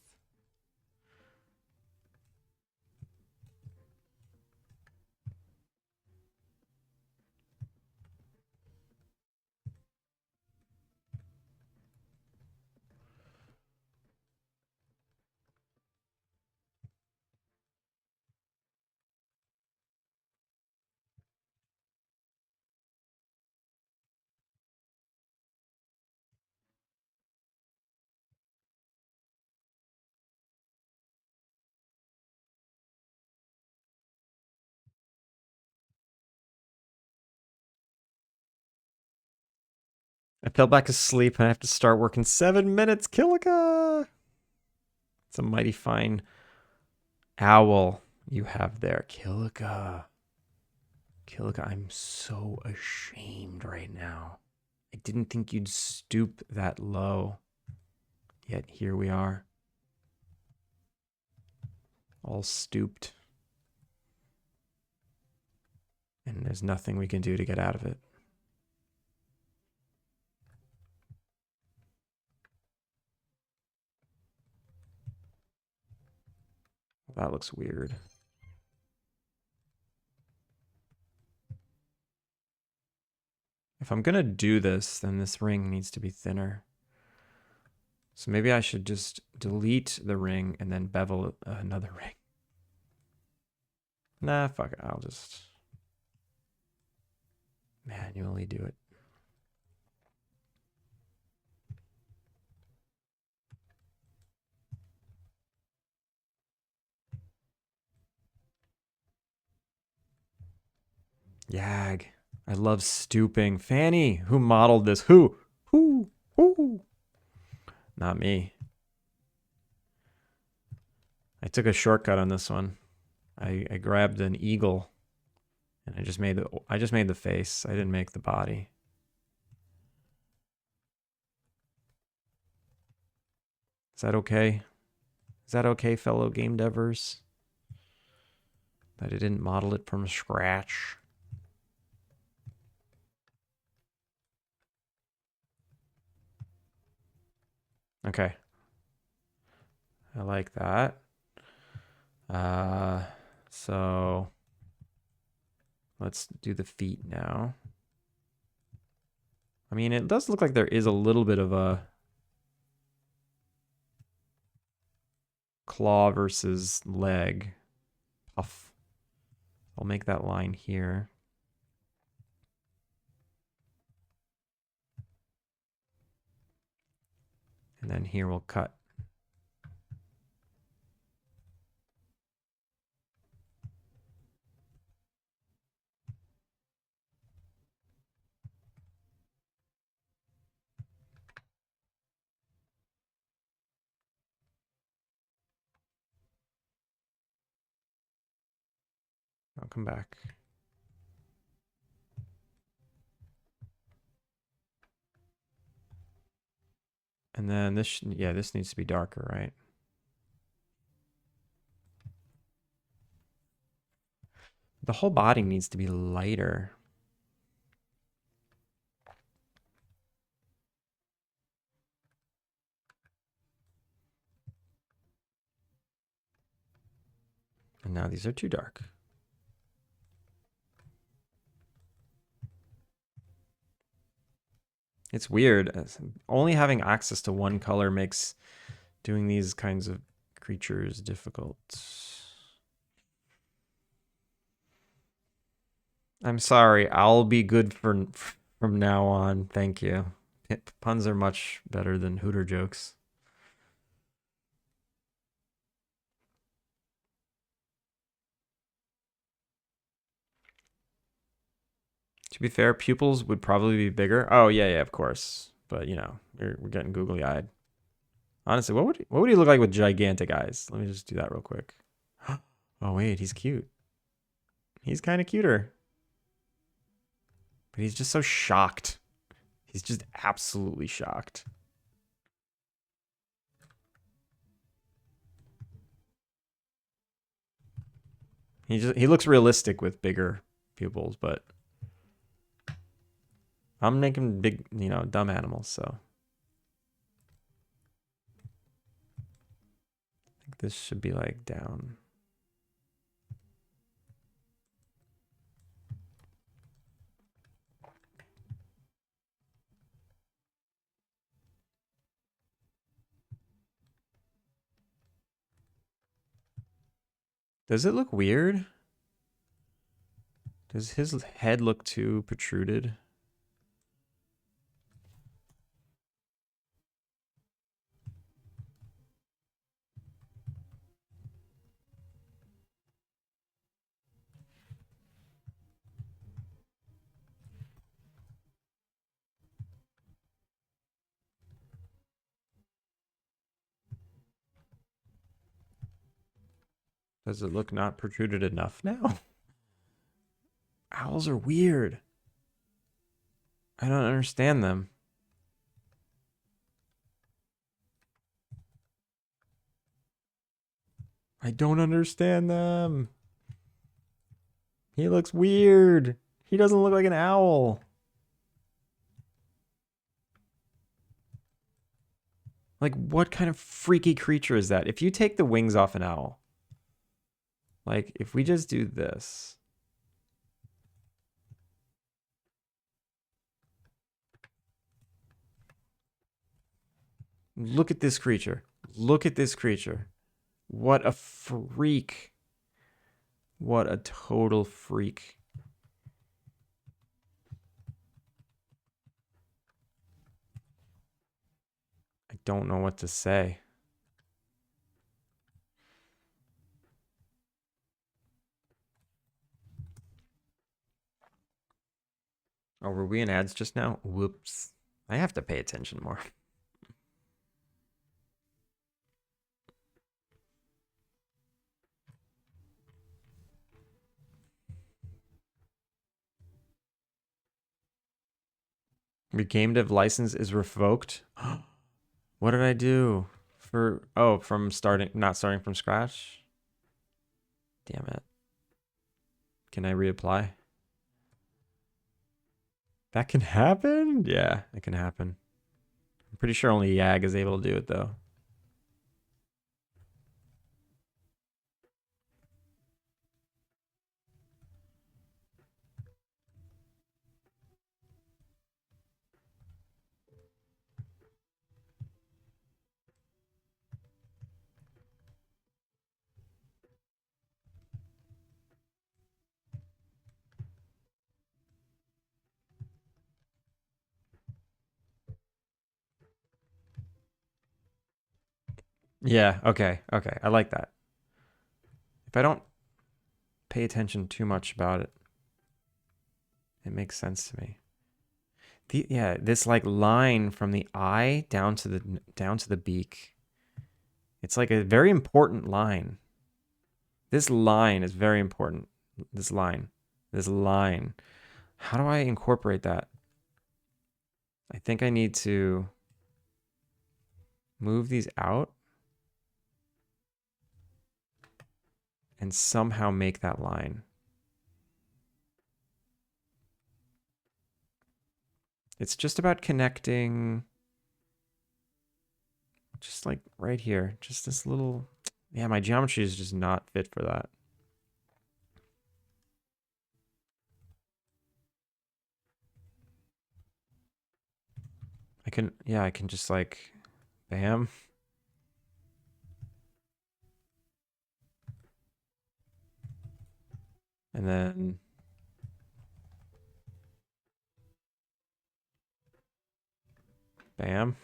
[SPEAKER 1] I fell back asleep and I have to start work in 7 minutes. Kilika! It's a mighty fine owl you have there. Kilika. Kilika, I'm so ashamed right now. I didn't think you'd stoop that low. Yet here we are. All stooped. And there's nothing we can do to get out of it. That looks weird. If I'm gonna do this, then this ring needs to be thinner. So maybe I should just delete the ring and then bevel another ring. Nah, fuck it. I'll just manually do it. Yag. I love stooping. Fanny, who modeled this? Who? Who? Not me. I took a shortcut on this one. I grabbed an eagle and I just made the face. I didn't make the body. Is that okay? Is that okay, fellow game devers? That I didn't model it from scratch. Okay. I like that. So let's do the feet now. I mean, it does look like there is a little bit of a claw versus leg puff. I'll make that line here. And then here we'll cut. I'll come back. And then this, yeah, this needs to be darker, right? The whole body needs to be lighter. And now these are too dark. It's weird. Only having access to one color makes doing these kinds of creatures difficult. I'm sorry. I'll be good from now on. Thank you. Puns are much better than Hooter jokes. To be fair, pupils would probably be bigger. Oh yeah, of course. But you know, we're getting googly-eyed. Honestly, what would he look like with gigantic eyes? Let me just do that real quick. Oh wait, he's cute. He's kind of cuter. But he's just so shocked. He's just absolutely shocked. He looks realistic with bigger pupils, but I'm making big, you know, dumb animals, so I think this should be like down. Does it look weird? Does his head look too protruded? Does it look not protruded enough now? Owls are weird. I don't understand them. I don't understand them. He looks weird. He doesn't look like an owl. Like, what kind of freaky creature is that? If you take the wings off an owl, like, if we just do this. Look at this creature. Look at this creature. What a freak. What a total freak. I don't know what to say. Oh, were we in ads just now? Whoops. I have to pay attention more. Your game dev license is revoked. What did I do? From not starting from scratch? Damn it. Can I reapply? That can happen? Yeah, it can happen. I'm pretty sure only YAG is able to do it though. Yeah, okay. I like that. If I don't pay attention too much about it, it makes sense to me. This like line from the eye down to the beak. It's like a very important line. This line is very important. This line. How do I incorporate that? I think I need to move these out and somehow make that line. It's just about connecting, just like right here, just this little, yeah, my geometry is just not fit for that. I can just like, bam. And then bam.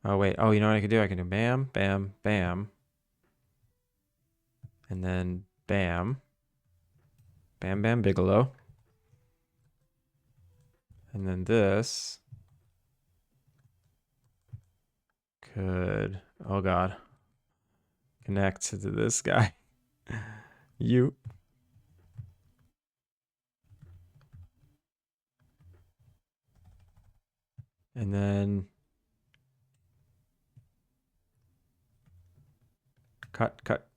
[SPEAKER 1] Oh, wait. Oh, you know what I can do? I can do bam, bam, bam. And then bam. Bam, bam, Bigelow. And then this could, oh God, connect to this guy. You. And then cut. Cut.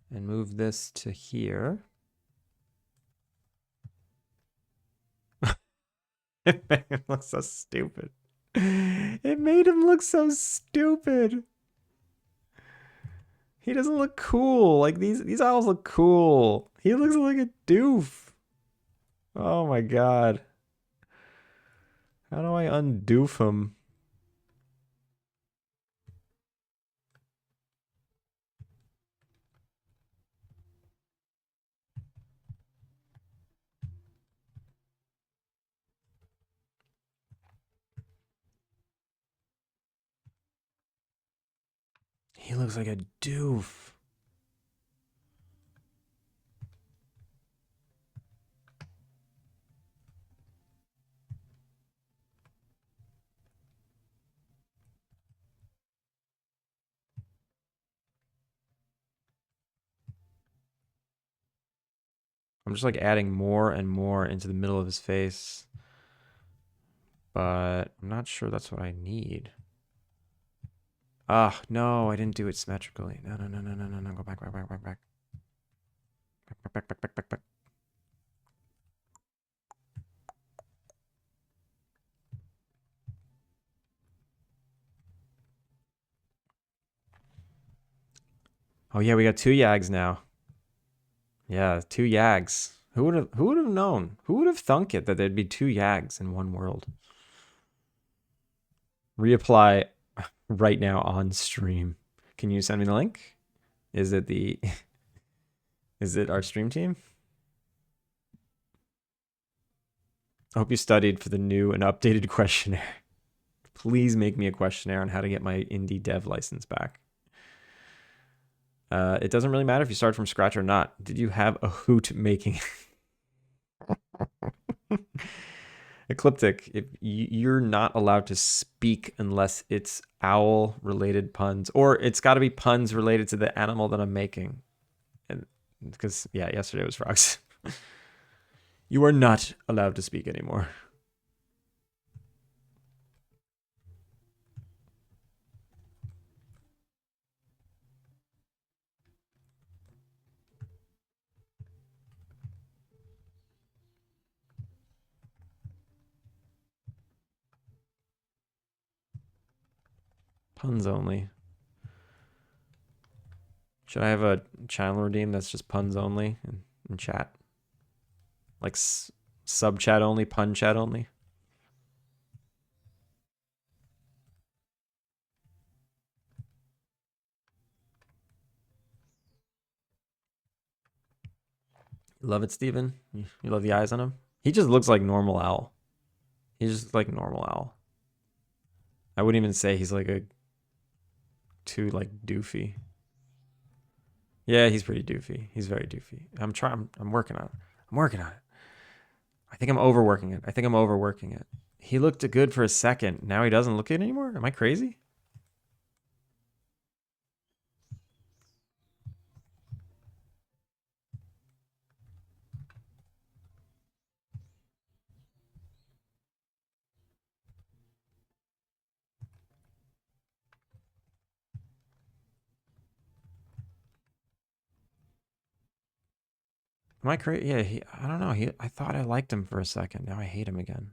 [SPEAKER 1] And move this to here. It made him look so stupid. It made him look so stupid. He doesn't look cool. Like these owls look cool. He looks like a doof. Oh my God. How do I undoof him? He looks like a doof. I'm just like adding more and more into the middle of his face. But I'm not sure that's what I need. Ah, no, I didn't do it symmetrically. No, no, no, no, no, no, no. Go back, back, back, back, back. Back, back, back, back, back, back. Oh yeah, we got 2 Yags now. Yeah, 2 Yags. Who would have known? Who would have thunk it that there'd be 2 Yags in one world? Reapply right now on stream. Can you send me the link? Is it the is it our stream team? I hope you studied for the new and updated questionnaire. Please make me a questionnaire on how to get my indie dev license back. It doesn't really matter if you start from scratch or not. Did you have a hoot making? Ecliptic, if you're not allowed to speak unless it's owl related puns, or it's got to be puns related to the animal that I'm making. And because yeah, yesterday was frogs. You are not allowed to speak anymore. Puns only. Should I have a channel redeem that's just puns only in chat? Like sub chat only, pun chat only? You love it, Steven? You love the eyes on him? He just looks like normal owl. He's just like normal owl. I wouldn't even say he's like a too like doofy. Yeah, he's pretty doofy. He's very doofy. I'm working on it. I'm working on it. I think I'm overworking it. I think I'm overworking it. He looked good for a second. Now he doesn't look good anymore? Am I crazy? Am I crazy? Yeah, I don't know. I thought I liked him for a second. Now I hate him again.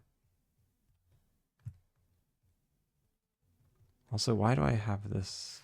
[SPEAKER 1] Also, why do I have this?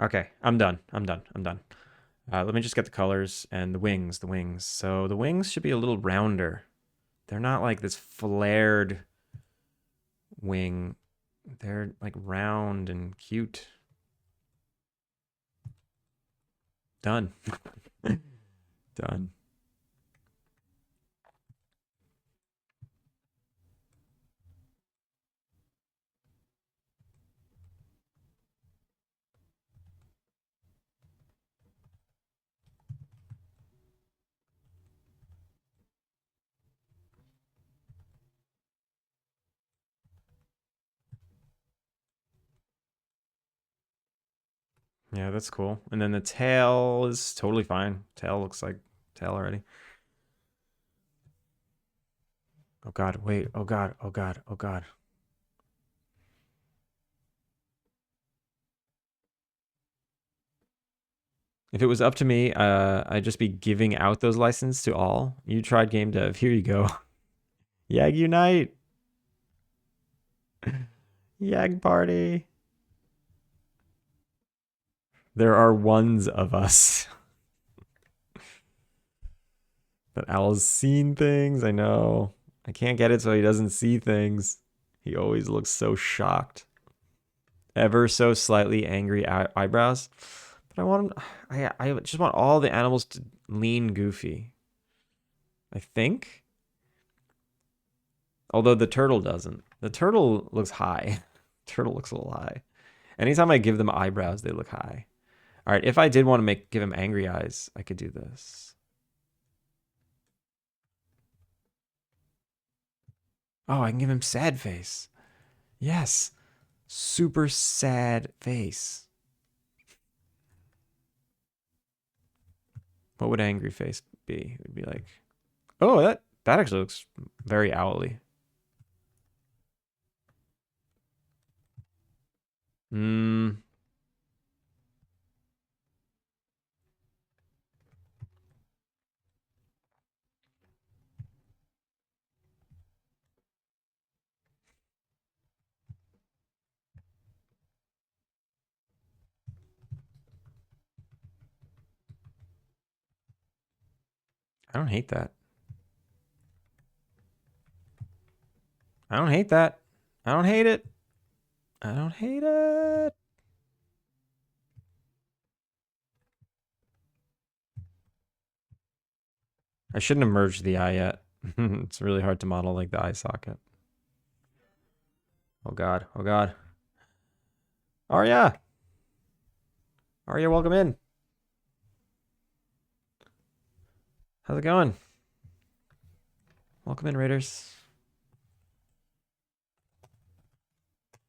[SPEAKER 1] Okay, I'm done. I'm done. I'm done. Let me just get the colors and the wings. The wings. So the wings should be a little rounder. They're not like this flared wing. They're like round and cute. Done. Done. Yeah, that's cool. And then the tail is totally fine. Tail looks like tail already. Oh God, wait. Oh God, oh God, oh God. If it was up to me, I'd just be giving out those licenses to all. You tried game dev. Here you go. Yag Unite. Yag Party. There are ones of us. But Owl's seen things. I know. I can't get it so he doesn't see things. He always looks so shocked. Ever so slightly angry eyebrows. But I want him, I just want all the animals to lean goofy. I think. Although the turtle doesn't. The turtle looks high. Turtle looks a little high. Anytime I give them eyebrows, they look high. All right, if I did want to give him angry eyes, I could do this. Oh, I can give him sad face. Yes. Super sad face. What would angry face be? It would be like, oh, that actually looks very owly. Hmm. I don't hate that. I don't hate that. I don't hate it. I don't hate it. I shouldn't have merged the eye yet. It's really hard to model like the eye socket. Oh god. Oh god. Arya. Arya, welcome in. How's it going? Welcome in, Raiders.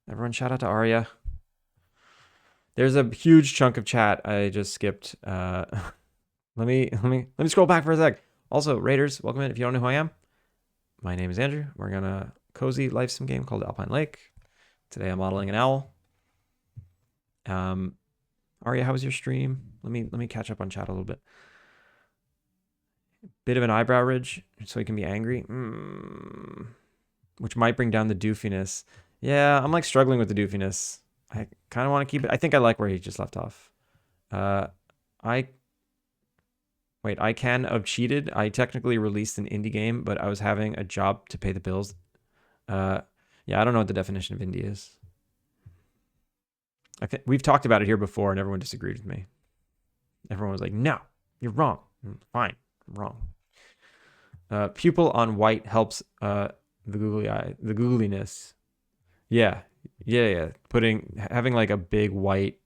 [SPEAKER 1] Everyone shout out to Arya. There's a huge chunk of chat I just skipped. Let me scroll back for a sec. Also, Raiders, welcome in. If you don't know who I am, my name is Andrew. We're gonna cozy life sim game called Alpine Lake. Today I'm modeling an owl. Arya, how was your stream? Let me catch up on chat a little bit. Bit of an eyebrow ridge, so he can be angry. Which might bring down the doofiness. Yeah, I'm like struggling with the doofiness. I kind of want to keep it. I think I like where he just left off. I can have cheated. I technically released an indie game, but I was having a job to pay the bills. Yeah, I don't know what the definition of indie is. I think we've talked about it here before, and everyone disagreed with me. Everyone was like, "No, you're wrong." Fine, I'm wrong. Pupil on white helps the googly eye, the googliness. Yeah. Having like a big white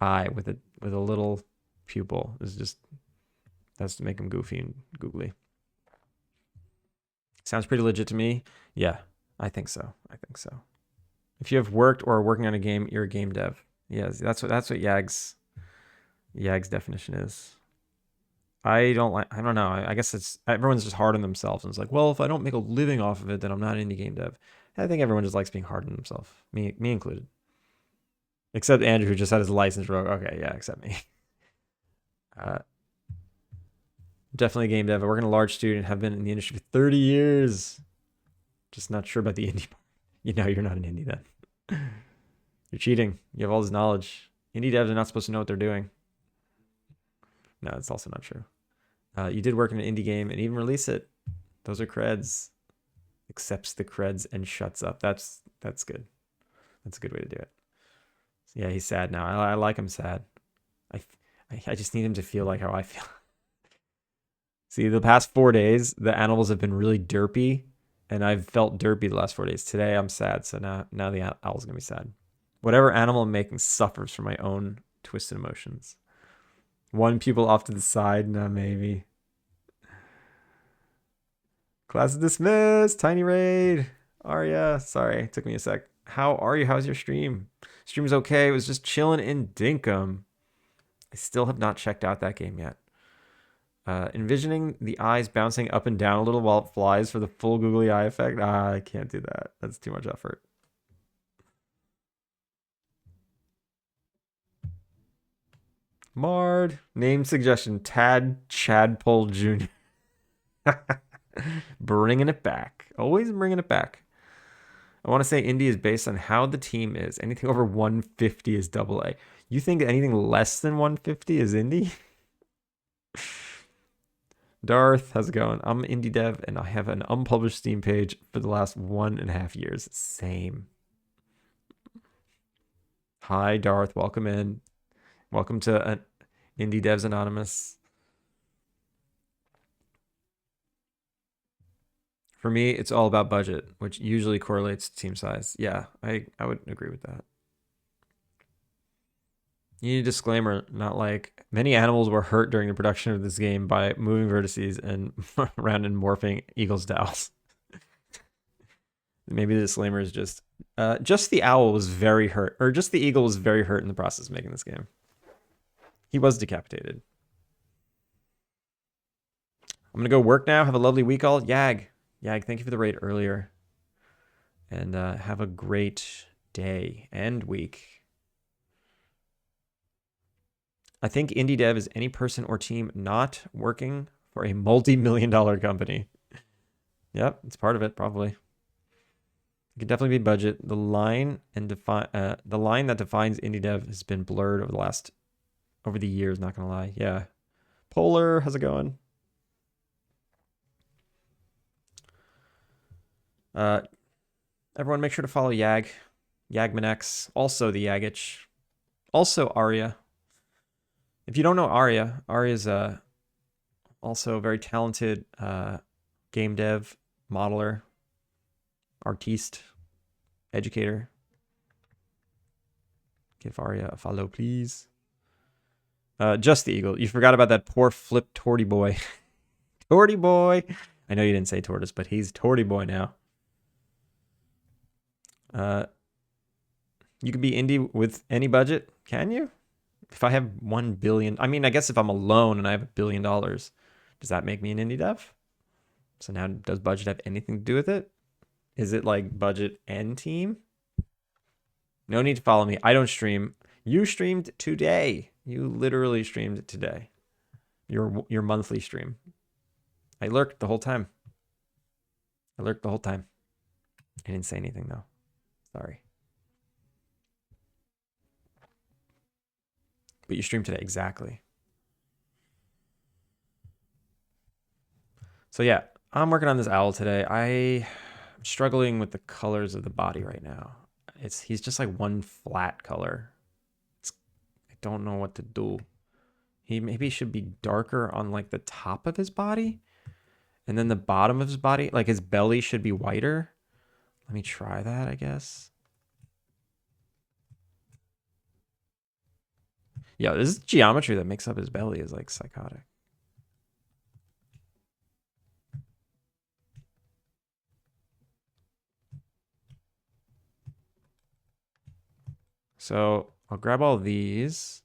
[SPEAKER 1] eye with a little pupil is just, that's to make him goofy and googly. Sounds pretty legit to me. Yeah, I think so. If you have worked or are working on a game, you're a game dev. Yes, that's what Yag's definition is. I don't know. I guess it's everyone's just hard on themselves and it's like, well, if I don't make a living off of it, then I'm not an indie game dev. I think everyone just likes being hard on themselves, me included. Except Andrew, who just had his license revoked. Okay, yeah, except me. Definitely a game dev. I work in a large studio and have been in the industry for 30 years. Just not sure about the indie part. You know, you're not an indie then. You're cheating. You have all this knowledge. Indie devs are not supposed to know what they're doing. No, it's also not true. You did work in an indie game and even release it. Those are creds. Accepts the creds and shuts up. That's good. That's a good way to do it. Yeah, he's sad now. I like him sad. I just need him to feel like how I feel. See, the past 4 days, the animals have been really derpy, and I've felt derpy the last 4 days. Today, I'm sad, so now the owl's gonna be sad. Whatever animal I'm making suffers from my own twisted emotions. One pupil off to the side, nah, maybe. Class is dismissed. Tiny raid. Arya, sorry, it took me a sec. How are you? How's your stream? Stream was okay. It was just chilling in Dinkum. I still have not checked out that game yet. Envisioning the eyes bouncing up and down a little while it flies for the full googly eye effect. I can't do that. That's too much effort. Mard. Name suggestion. Tad Chadpole Jr. Bringing it back. Always bringing it back. I want to say indie is based on how the team is. Anything over 150 is double A. You think anything less than 150 is indie? Darth, how's it going? I'm indie dev and I have an unpublished Steam page for the last 1.5 years. Same. Hi, Darth. Welcome in. Welcome to Indie Devs Anonymous. For me, it's all about budget, which usually correlates to team size. Yeah, I would agree with that. You need a disclaimer, not like many animals were hurt during the production of this game by moving vertices and around and morphing eagles to owls. Maybe the disclaimer is just the owl was very hurt, or just the eagle was very hurt in the process of making this game. He was decapitated. I'm gonna go work now. Have a lovely week, all. Yag, thank you for the raid earlier, and have a great day and week. I think indie dev is any person or team not working for a multi-million-dollar company. Yep, it's part of it, probably. It could definitely be budget. The line that defines indie dev has been blurred over the years, not gonna lie. Yeah. Polar, how's it going? Everyone make sure to follow Yagmanex, also the Yagich, also Arya. If you don't know Arya is also a very talented game dev, modeler, artiste, educator. Give Arya a follow, please. Just the eagle. You forgot about that poor flip Torty boy. Torty boy. I know you didn't say tortoise, but he's Torty boy now. You can be indie with any budget, can you? If I have 1 billion, I mean, I guess if I'm alone and I have $1 billion, does that make me an indie dev? So now, does budget have anything to do with it? Is it like budget and team? No need to follow me. I don't stream. You streamed today. You literally streamed today. Your monthly stream. I lurked the whole time. I didn't say anything though. Sorry. But you streamed today, exactly. So yeah, I'm working on this owl today. I'm struggling with the colors of the body right now. He's just like one flat color. I don't know what to do. He maybe should be darker on like the top of his body, and then the bottom of his body, like his belly, should be whiter. Let me try that, I guess. Yeah, this geometry that makes up his belly is like psychotic. So I'll grab all these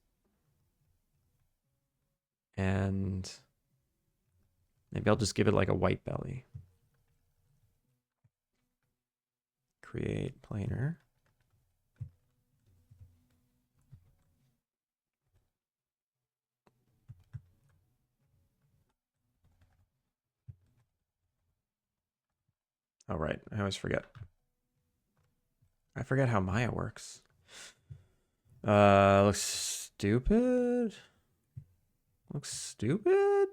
[SPEAKER 1] and maybe I'll just give it like a white belly. Create planar. Oh, right. I always forget. I forget how Maya works. Looks stupid. Looks stupid?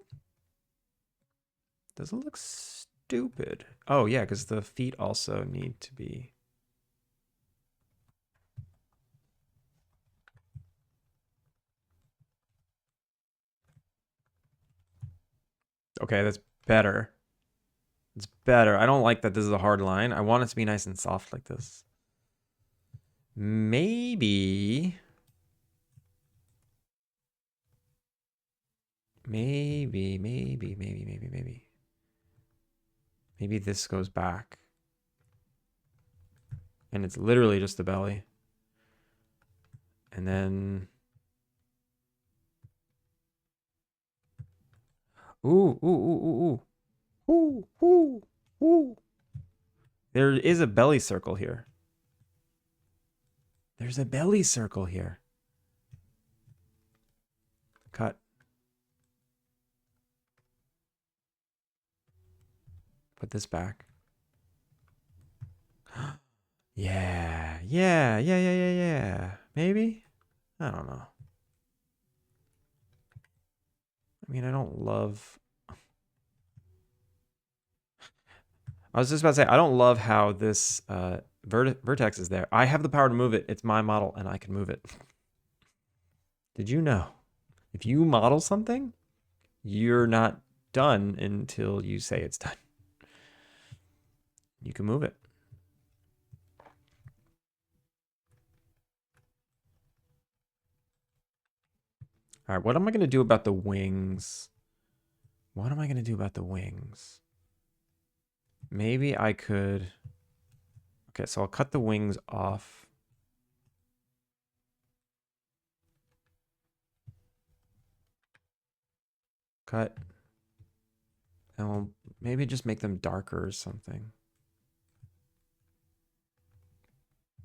[SPEAKER 1] Does it look stupid? Oh, yeah, because the feet also need to be... Okay, that's better. It's better. I don't like that this is a hard line. I want it to be nice and soft like this. Maybe this goes back. And it's literally just the belly. And then... Ooh. There is a belly circle here. There's a belly circle here. Cut. Put this back. Yeah. Maybe? I don't know. I mean, I don't love... I was just about to say, I don't love how this vertex is there. I have the power to move it. It's my model, and I can move it. Did you know? If you model something, you're not done until you say it's done. You can move it. All right, what am I going to do about the wings? What am I going to do about the wings? Maybe I could... Okay, so I'll cut the wings off. Cut. And we'll maybe just make them darker or something.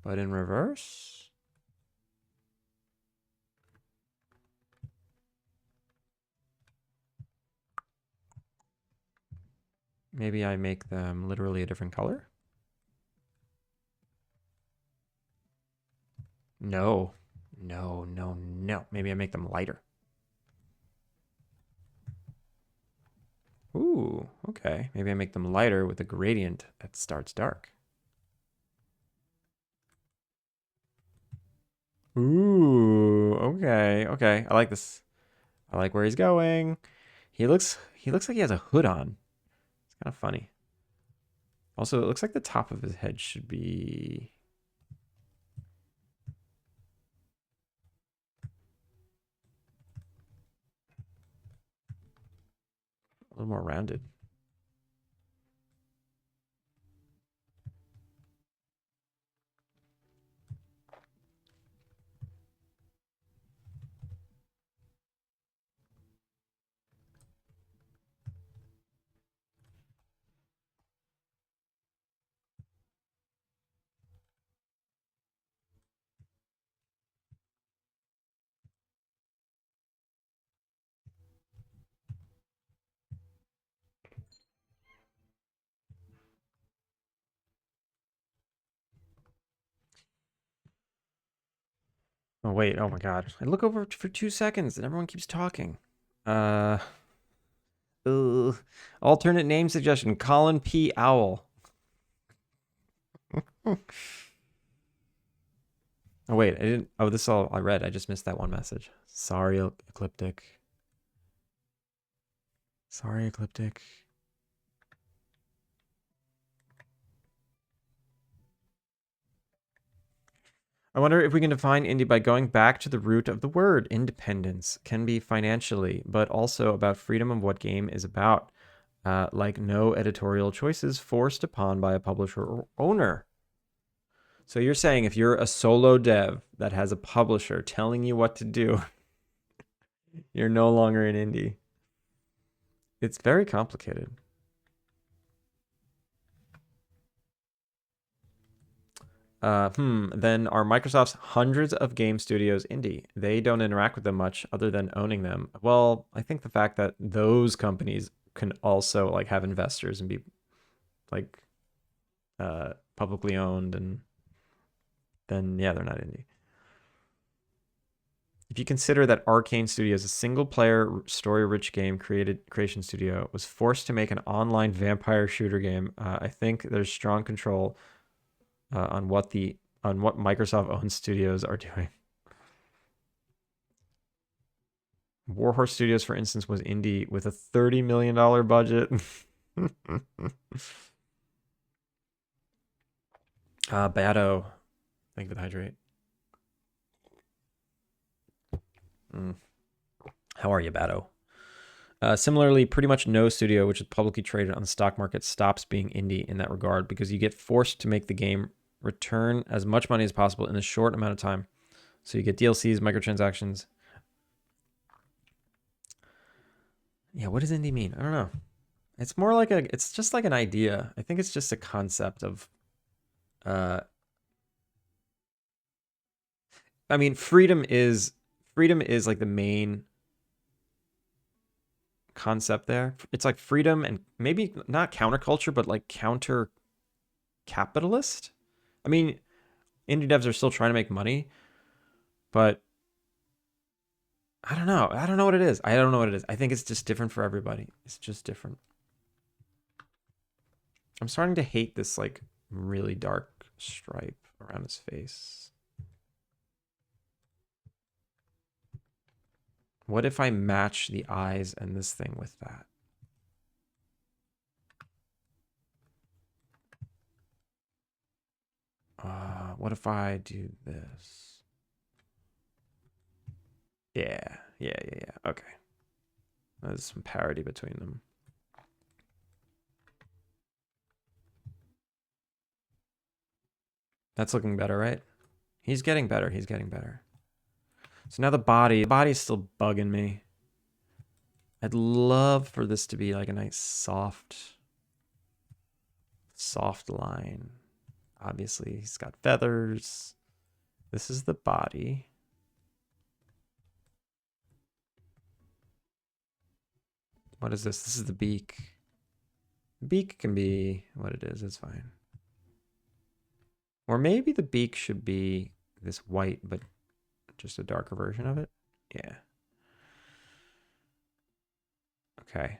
[SPEAKER 1] But in reverse? Maybe I make them literally a different color? No. No, no, no. Maybe I make them lighter. Ooh, okay. Maybe I make them lighter with a gradient that starts dark. Ooh, okay, okay. I like this. I like where he's going. He looks like he has a hood on. It's kind of funny. Also, it looks like the top of his head should be a little more rounded. Oh wait, oh my god. I look over for 2 seconds and everyone keeps talking. Uh alternate name suggestion, Colin P. Owl. Oh wait, I didn't this is all I read. I just missed that one message. Sorry, Ecliptic. Sorry, Ecliptic. I wonder if we can define indie by going back to the root of the word. Independence can be financially, but also about freedom of what game is about. Like no editorial choices forced upon by a publisher or owner. So you're saying if you're a solo dev that has a publisher telling you what to do, you're no longer an indie. It's very complicated. Then are Microsoft's hundreds of game studios indie? They don't interact with them much other than owning them. Well, I think the fact that those companies can also like have investors and be like publicly owned, and then yeah, they're not indie. If you consider that Arcane Studios, a single-player story-rich game creation studio, was forced to make an online vampire shooter game, I think there's strong control on what Microsoft-owned studios are doing. Warhorse Studios, for instance, was indie with a $30 million budget. Bado. Thank you for the hydrate. How are you, Bado? Similarly, pretty much no studio which is publicly traded on the stock market stops being indie in that regard because you get forced to make the game return as much money as possible in a short amount of time. So you get DLCs, microtransactions. Yeah, what does indie mean? I don't know. It's more like it's just like an idea. I think it's just a concept of, I mean, freedom is like the main concept there. It's like freedom and maybe not counterculture, but like counter capitalist. I mean, indie devs are still trying to make money, but I don't know. I don't know what it is. I think it's just different for everybody. It's just different. I'm starting to hate this like really dark stripe around his face. What if I match the eyes and this thing with that? What if I do this? Yeah. Okay. There's some parity between them. That's looking better, right? He's getting better. He's getting better. So now the body's still bugging me. I'd love for this to be like a nice soft line. Obviously, he's got feathers. This is the body. What is this? This is the beak. The beak can be what it is. It's fine. Or maybe the beak should be this white, but just a darker version of it. Yeah. Okay.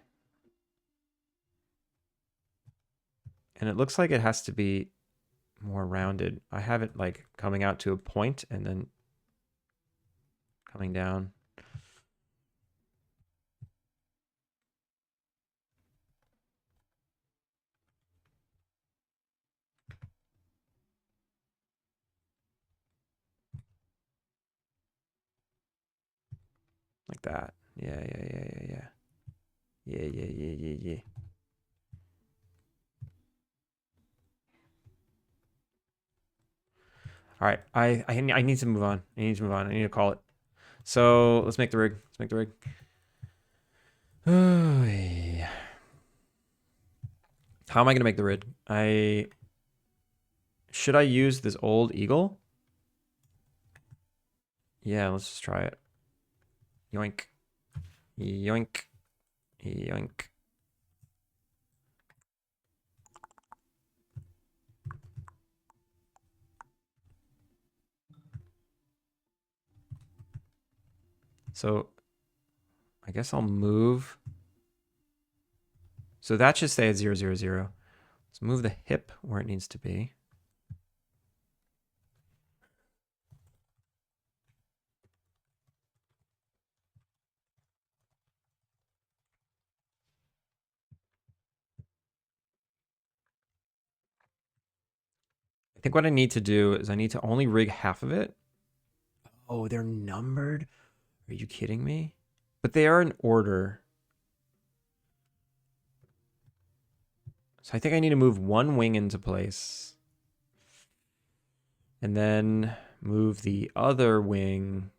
[SPEAKER 1] And it looks like it has to be more rounded. I have it like coming out to a point and then coming down. Like that. Yeah. Yeah. All right. I need to move on. I need to call it. So let's make the rig. Oh, yeah. How am I gonna make the rig? Should I use this old eagle? Yeah, let's just try it. Yoink. Yoink. Yoink. So I guess I'll move. So that should stay at 0, 0, 0. Let's move the hip where it needs to be. I think what I need to do is I need to only rig half of it. Oh, they're numbered? Are you kidding me? But they are in order. So I think I need to move one wing into place. And then move the other wing.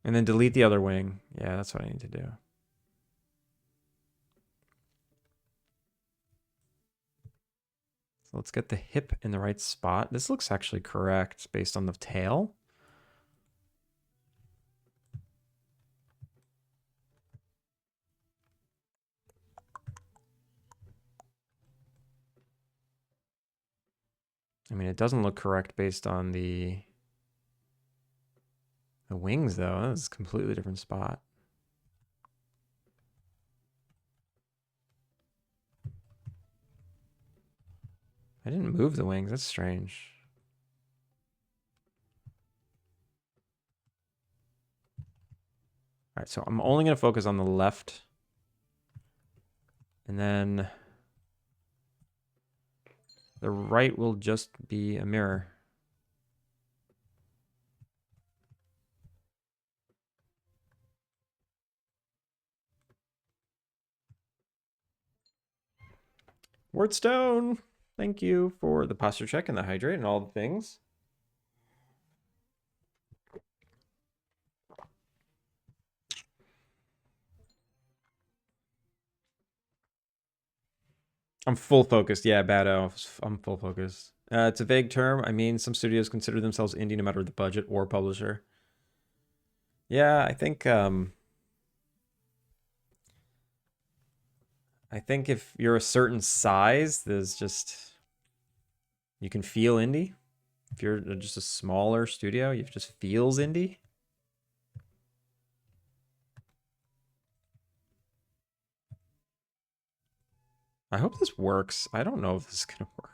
[SPEAKER 1] And then delete the other wing. Yeah, that's what I need to do. So let's get the hip in the right spot. This looks actually correct based on the tail. I mean, it doesn't look correct based on the wings, though. That's a completely different spot. I didn't move the wings. That's strange. All right, so I'm only going to focus on the left. And then the right will just be a mirror. Wordstone, thank you for the posture check and the hydrate and all the things. I'm full focused. Yeah, Bado. I'm full focused. It's a vague term. I mean, some studios consider themselves indie no matter the budget or publisher. Yeah, I think if you're a certain size, there's just you can feel indie. If you're just a smaller studio, it just feels indie. I hope this works. I don't know if this is gonna work.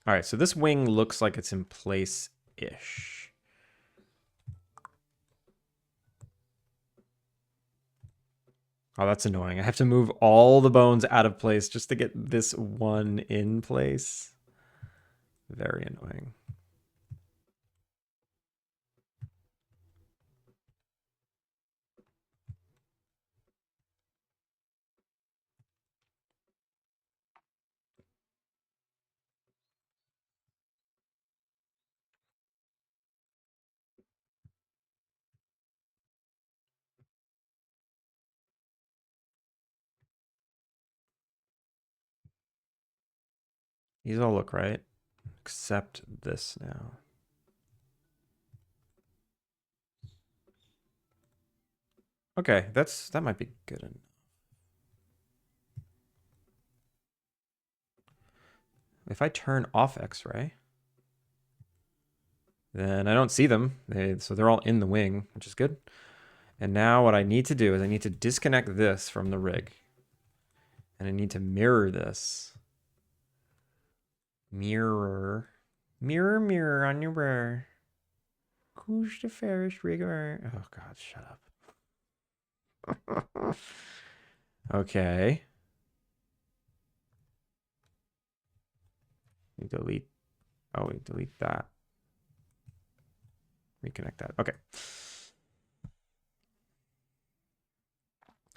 [SPEAKER 1] All right, so this wing looks like it's in place-ish. Oh, that's annoying. I have to move all the bones out of place just to get this one in place. Very annoying. These all look right, except this now. Okay, that might be good enough. If I turn off X-ray, then I don't see them. So they're all in the wing, which is good. And now what I need to do is I need to disconnect this from the rig. And I need to mirror this. Mirror. Mirror, mirror on your mirror. Who's the fairest rigger? Oh, God, shut up. Okay. We delete. Oh, we delete that. Reconnect that. Okay.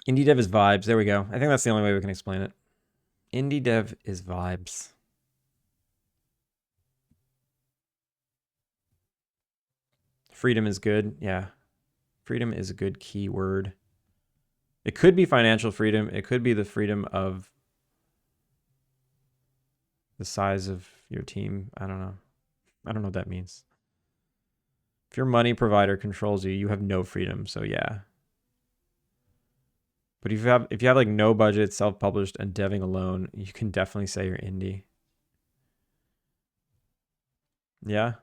[SPEAKER 1] Indie dev is vibes. There we go. I think that's the only way we can explain it. Indie dev is vibes. Freedom is good. Yeah. Freedom is a good keyword. It could be financial freedom. It could be the freedom of the size of your team. I don't know. I don't know what that means. If your money provider controls you, you have no freedom. So yeah. But if you have like no budget, self-published, and deving alone, you can definitely say you're indie. Yeah.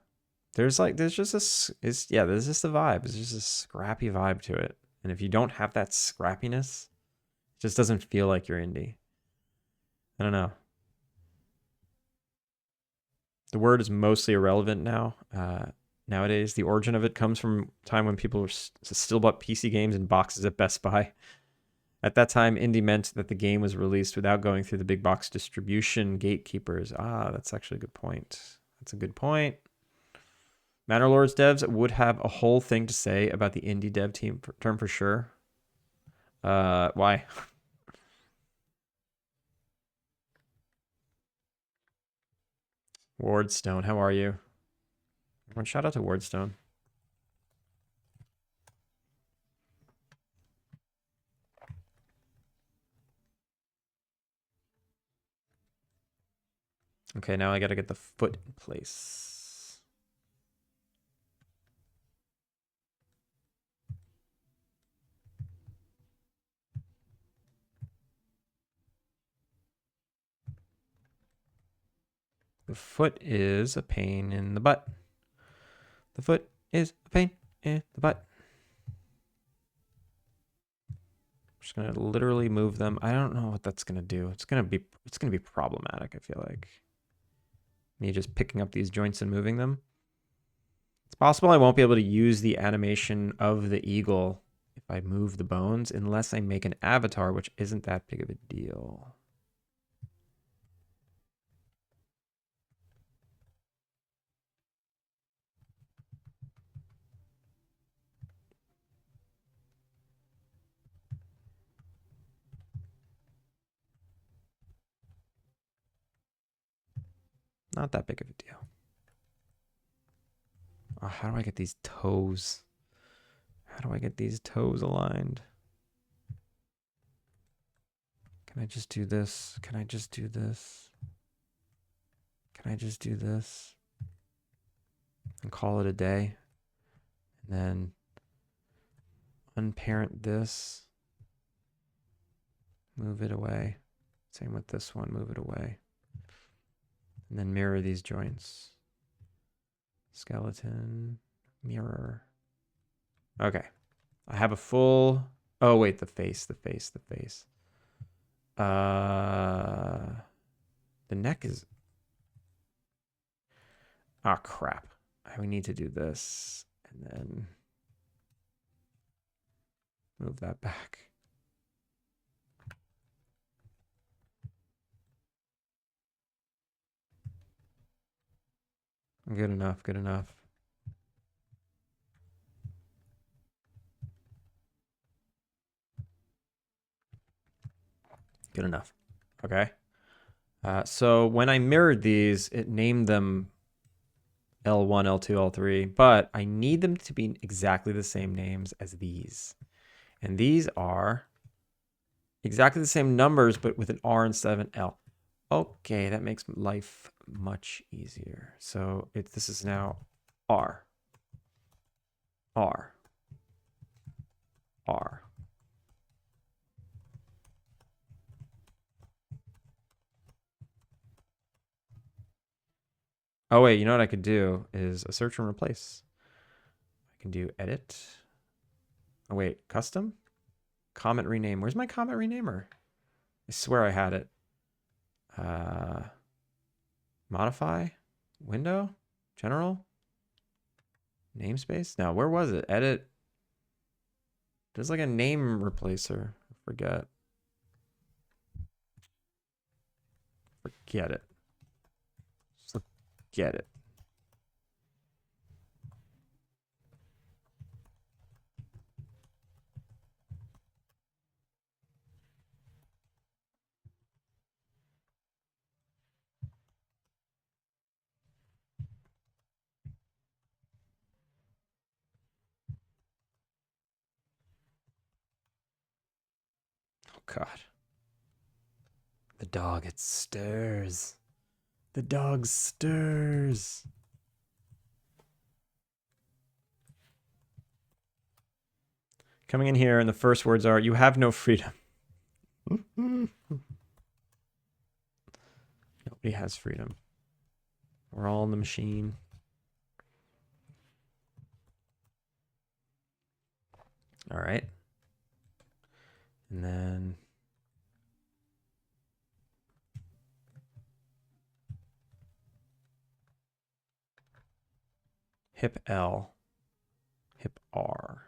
[SPEAKER 1] There's just there's just a vibe. There's just a scrappy vibe to it. And if you don't have that scrappiness, it just doesn't feel like you're indie. I don't know. The word is mostly irrelevant now. Nowadays, the origin of it comes from a time when people were still bought PC games in boxes at Best Buy. At that time, indie meant that the game was released without going through the big box distribution gatekeepers. Ah, that's actually a good point. That's a good point. Manor Lords devs would have a whole thing to say about the indie dev team term for sure. Why? Wardstone, how are you? Everyone, shout out to Wardstone. Okay, now I gotta get the foot in place. The foot is a pain in the butt. The foot is a pain in the butt. I'm just gonna literally move them. I don't know what that's gonna do. It's gonna be problematic, I feel like. Me just picking up these joints and moving them. It's possible I won't be able to use the animation of the eagle if I move the bones unless I make an avatar, which isn't that big of a deal. Not that big of a deal. Oh, how do I get these toes? How do I get these toes aligned? Can I just do this? Can I just do this? Can I just do this? And call it a day? And then unparent this. Move it away. Same with this one, move it away. And then mirror these joints. Skeleton, mirror. Okay. I have a full... Oh, wait, the face. The neck is... Ah, crap. We need to do this. And then move that back. Good enough, good enough. Good enough. Okay. So when I mirrored these, it named them L1, L2, L3, but I need them to be exactly the same names as these. And these are exactly the same numbers, but with an R instead of an L. Okay, that makes life much easier. So this is now R, R, R. Oh wait, you know what I could do is a search and replace. I can do edit. Oh wait, custom? Comment rename. Where's my comment renamer? I swear I had it. Modify, window, general, namespace. Now, where was it? Edit. There's like a name replacer. I forget. Forget it. Forget it. Oh, God. The dog, it stirs. The dog stirs. Coming in here, and the first words are, "You have no freedom." Nobody has freedom. We're all in the machine. All right. And then hip L, hip R.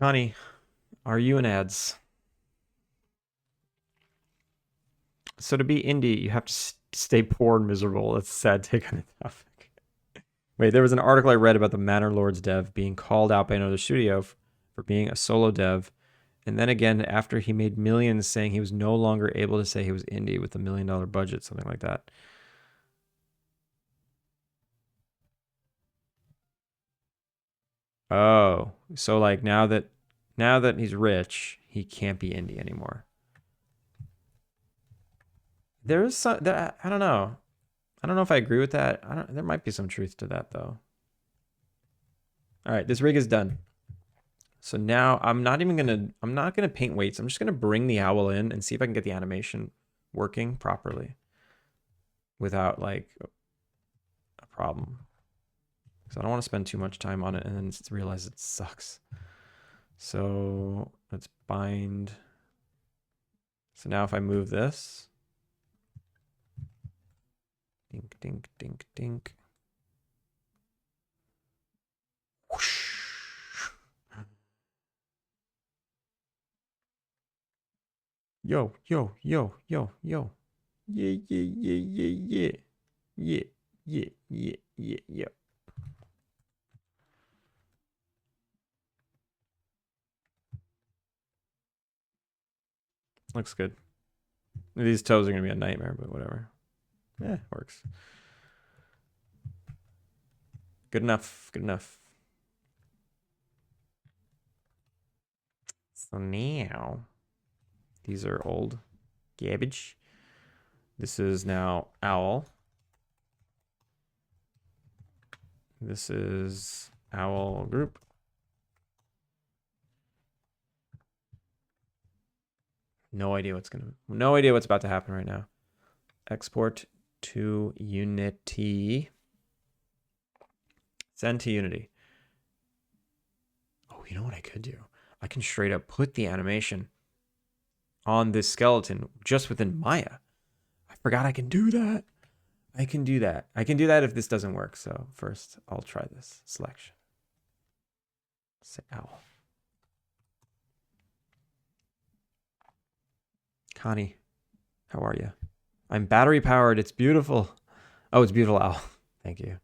[SPEAKER 1] Connie, are you in ads? So to be indie, you have to stay poor and miserable. That's a sad take on the topic. Wait, there was an article I read about the Manor Lords dev being called out by another studio for being a solo dev. And then again, after he made millions, saying he was no longer able to say he was indie with a $1 million budget, something like that. Oh, so like now that he's rich, he can't be indie anymore. There's some that I don't know. I don't know if I agree with that. There might be some truth to that though. All right, this rig is done. So now I'm not gonna paint weights. I'm just gonna bring the owl in and see if I can get the animation working properly without like a problem. Because I don't want to spend too much time on it and then realize it sucks. So let's bind. So now if I move this, dink, dink, dink, dink. Whoosh. Yo, yo, yo, yo, yo. Yeah, yeah, yeah, yeah, yeah. Yeah, yeah, yeah, yeah, yeah. Looks good. These toes are going to be a nightmare, but whatever. Yeah, works. Good enough. Good enough. So now, these are old garbage. This is now owl. This is owl group. No idea what's about to happen right now. Export to Unity. Send to Unity. Oh, you know what I could do? I can straight up put the animation on this skeleton just within Maya. I forgot I can do that. I can do that. I can do that if this doesn't work. So first, I'll try this selection. Say owl. Connie, how are you? I'm battery powered. It's beautiful. Oh, it's beautiful, owl. Thank you.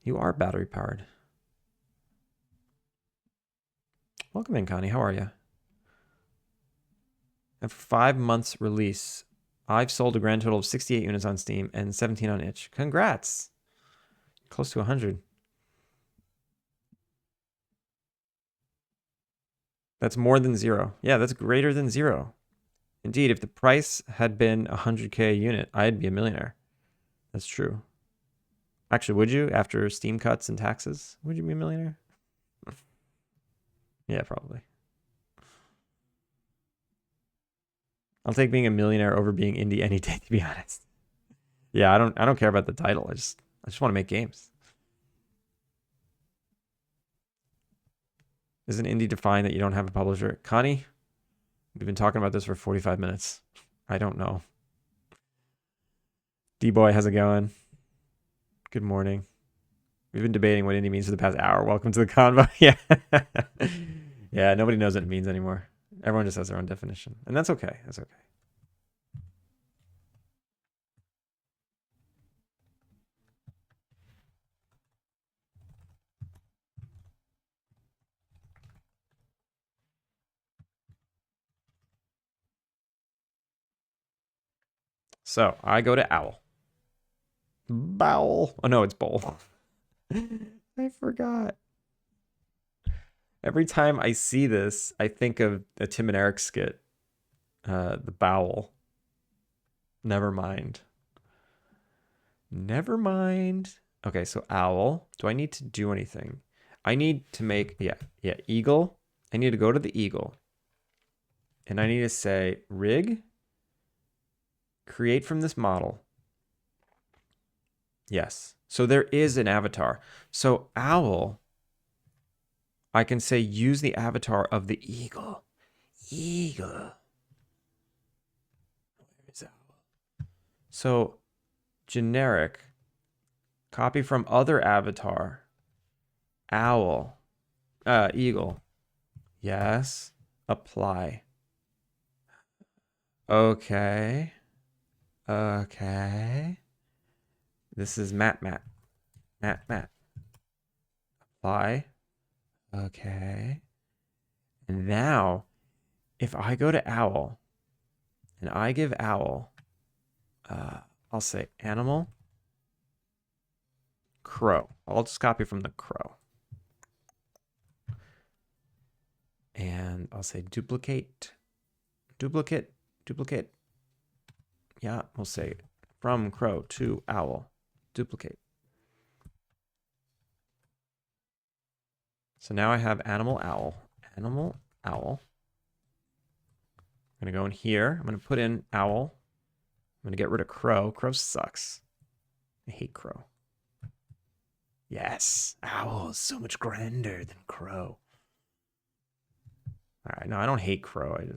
[SPEAKER 1] You are battery powered. Welcome in, Connie. How are you? After 5 months release, I've sold a grand total of 68 units on Steam and 17 on itch. Congrats. Close to 100. That's more than 0. Yeah, that's greater than 0. Indeed, if the price had been 100K a unit, I'd be a millionaire. That's true. Actually, would you? After Steam cuts and taxes, would you be a millionaire? Yeah, probably. I'll take being a millionaire over being indie any day, to be honest. Yeah, I don't care about the title. I just want to make games. Isn't indie defined that you don't have a publisher? Connie, we've been talking about this for 45 minutes. I don't know. D-Boy, how's it going? Good morning. We've been debating what indie means for the past hour. Welcome to the convo. Yeah. Yeah, nobody knows what it means anymore. Everyone just has their own definition. And that's okay. That's okay. So I go to owl. Bowl. Oh no, it's bowl. I forgot. Every time I see this, I think of a Tim and Eric skit. The bowel. Never mind. Never mind. Okay, so owl. Do I need to do anything? I need to make, yeah, eagle. I need to go to the eagle. And I need to say rig, create from this model. Yes. So there is an avatar. So owl, I can say use the avatar of the eagle. Eagle. Where is owl? So generic, copy from other avatar. Owl. Eagle. Yes. Apply. Okay. Okay. This is Matt. Apply. Okay. And now, if I go to owl, and I give owl, I'll say animal, crow. I'll just copy from the crow. And I'll say duplicate. Yeah, we'll say from crow to owl. Duplicate. So now I have animal owl. Animal owl. I'm going to go in here. I'm going to put in owl. I'm going to get rid of crow. Crow sucks. I hate crow. Yes. Owl is so much grander than crow. All right. No, I don't hate crow. I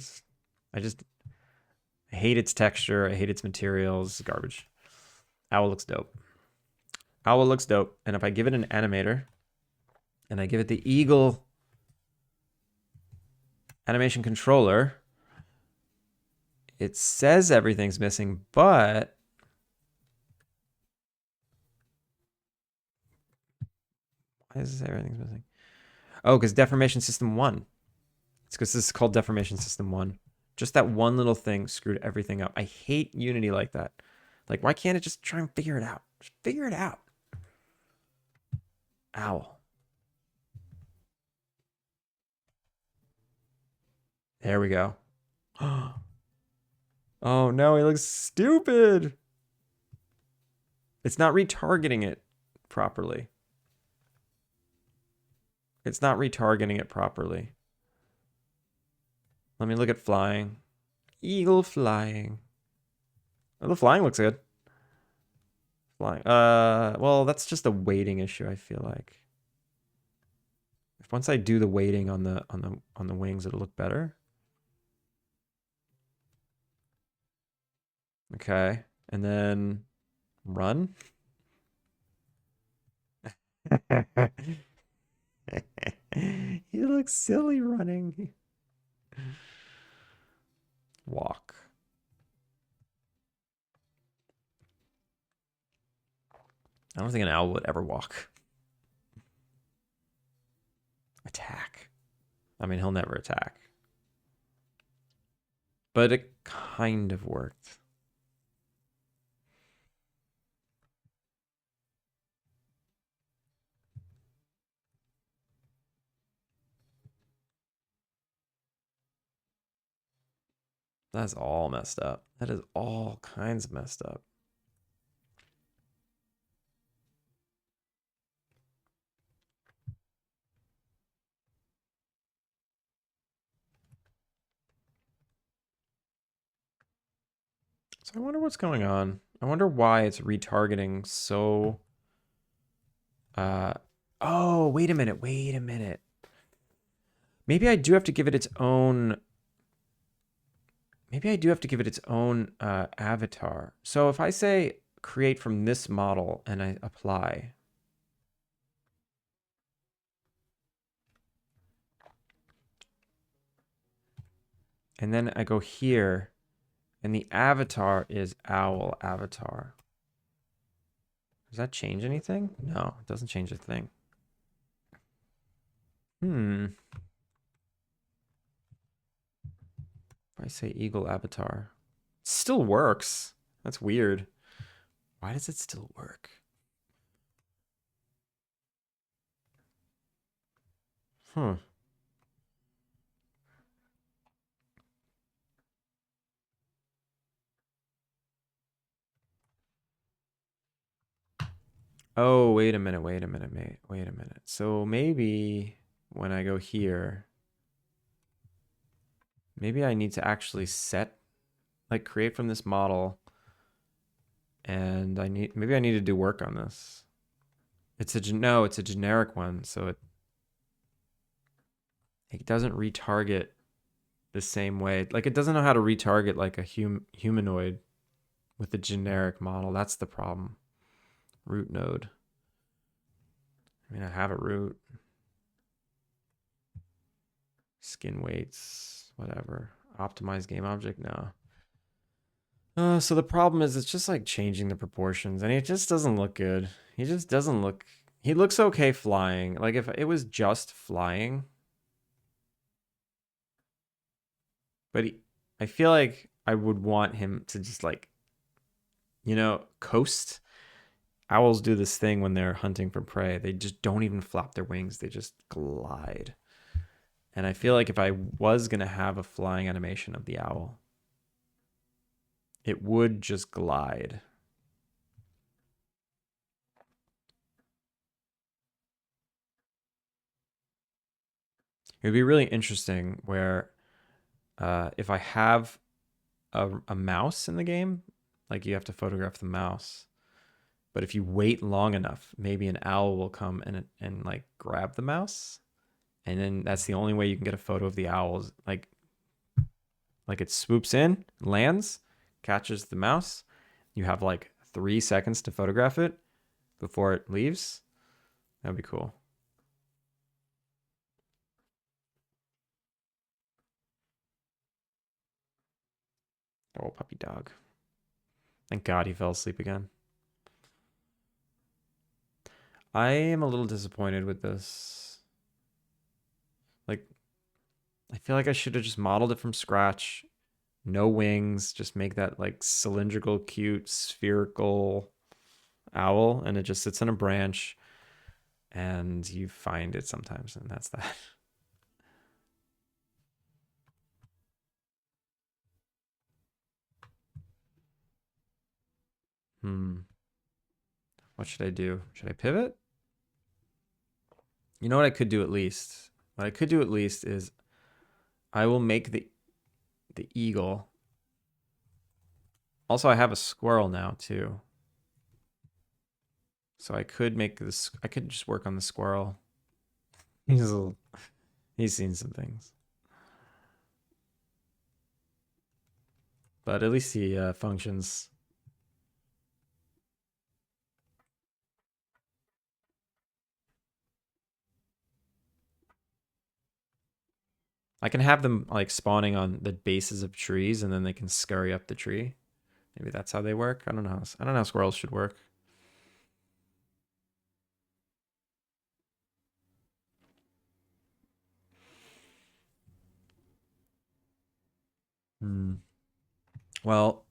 [SPEAKER 1] hate its texture. I hate its materials. It's garbage. Owl looks dope. Owl looks dope. And if I give it an animator and I give it the eagle animation controller, it says everything's missing, but why does it say everything's missing? Oh, because deformation system 1. It's because this is called deformation system 1. Just that one little thing screwed everything up. I hate Unity like that. Like, why can't it just try and figure it out? Just figure it out. Owl. There we go. Oh no, he looks stupid. It's not retargeting it properly. It's not retargeting it properly. Let me look at flying. Eagle flying. Oh, the flying looks good. Flying. Well, that's just a weighting issue, I feel like. If once I do the weighting on the wings, it'll look better. Okay. And then run. He looks silly running. Walk. I don't think an owl would ever walk. Attack. I mean, he'll never attack. But it kind of worked. That's all messed up. That is all kinds of messed up. So I wonder what's going on. I wonder why it's retargeting so... Oh, wait a minute. Wait a minute. Maybe I do have to give it its own... Maybe I do have to give it its own avatar. So if I say create from this model and I apply... And then I go here, and the avatar is owl avatar. Does that change anything? No, it doesn't change a thing. If I say eagle avatar, it still works. That's weird. Why does it still work? Huh. Oh, wait a minute, wait a minute, mate. Wait a minute. So maybe when I go here, maybe I need to actually set, like create from this model. And maybe I need to do work on this. It's a generic one, so it doesn't retarget the same way. Like it doesn't know how to retarget like a humanoid with a generic model. That's the problem. Root node. I mean, I have a root. Skin weights, whatever. Optimize game object, no. So the problem is it's just like changing the proportions and it just doesn't look good. He just doesn't look, he looks okay flying. Like if it was just flying, but I feel like I would want him to just like, coast. Owls do this thing when they're hunting for prey. They just don't even flap their wings. They just glide. And I feel like if I was going to have a flying animation of the owl, it would just glide. It would be really interesting where if I have a mouse in the game, like you have to photograph the mouse. But if you wait long enough, maybe an owl will come and like grab the mouse. And then that's the only way you can get a photo of the owls. Like it swoops in, lands, catches the mouse. You have like 3 seconds to photograph it before it leaves. That'd be cool. Oh, puppy dog. Thank God he fell asleep again. I am a little disappointed with this. Like, I feel like I should have just modeled it from scratch No wings. Just make that like cylindrical, cute, spherical owl, and it just sits on a branch, and you find it sometimes, and that's that. What should I do? Should I pivot? You know what I could do at least? What I could do at least is I will make the eagle. Also, I have a squirrel now too. So I could make this, I could just work on the squirrel. He's seen some things. But at least he functions. I can have them like spawning on the bases of trees, and then they can scurry up the tree. Maybe that's how they work. I don't know. I don't know how squirrels should work. Well,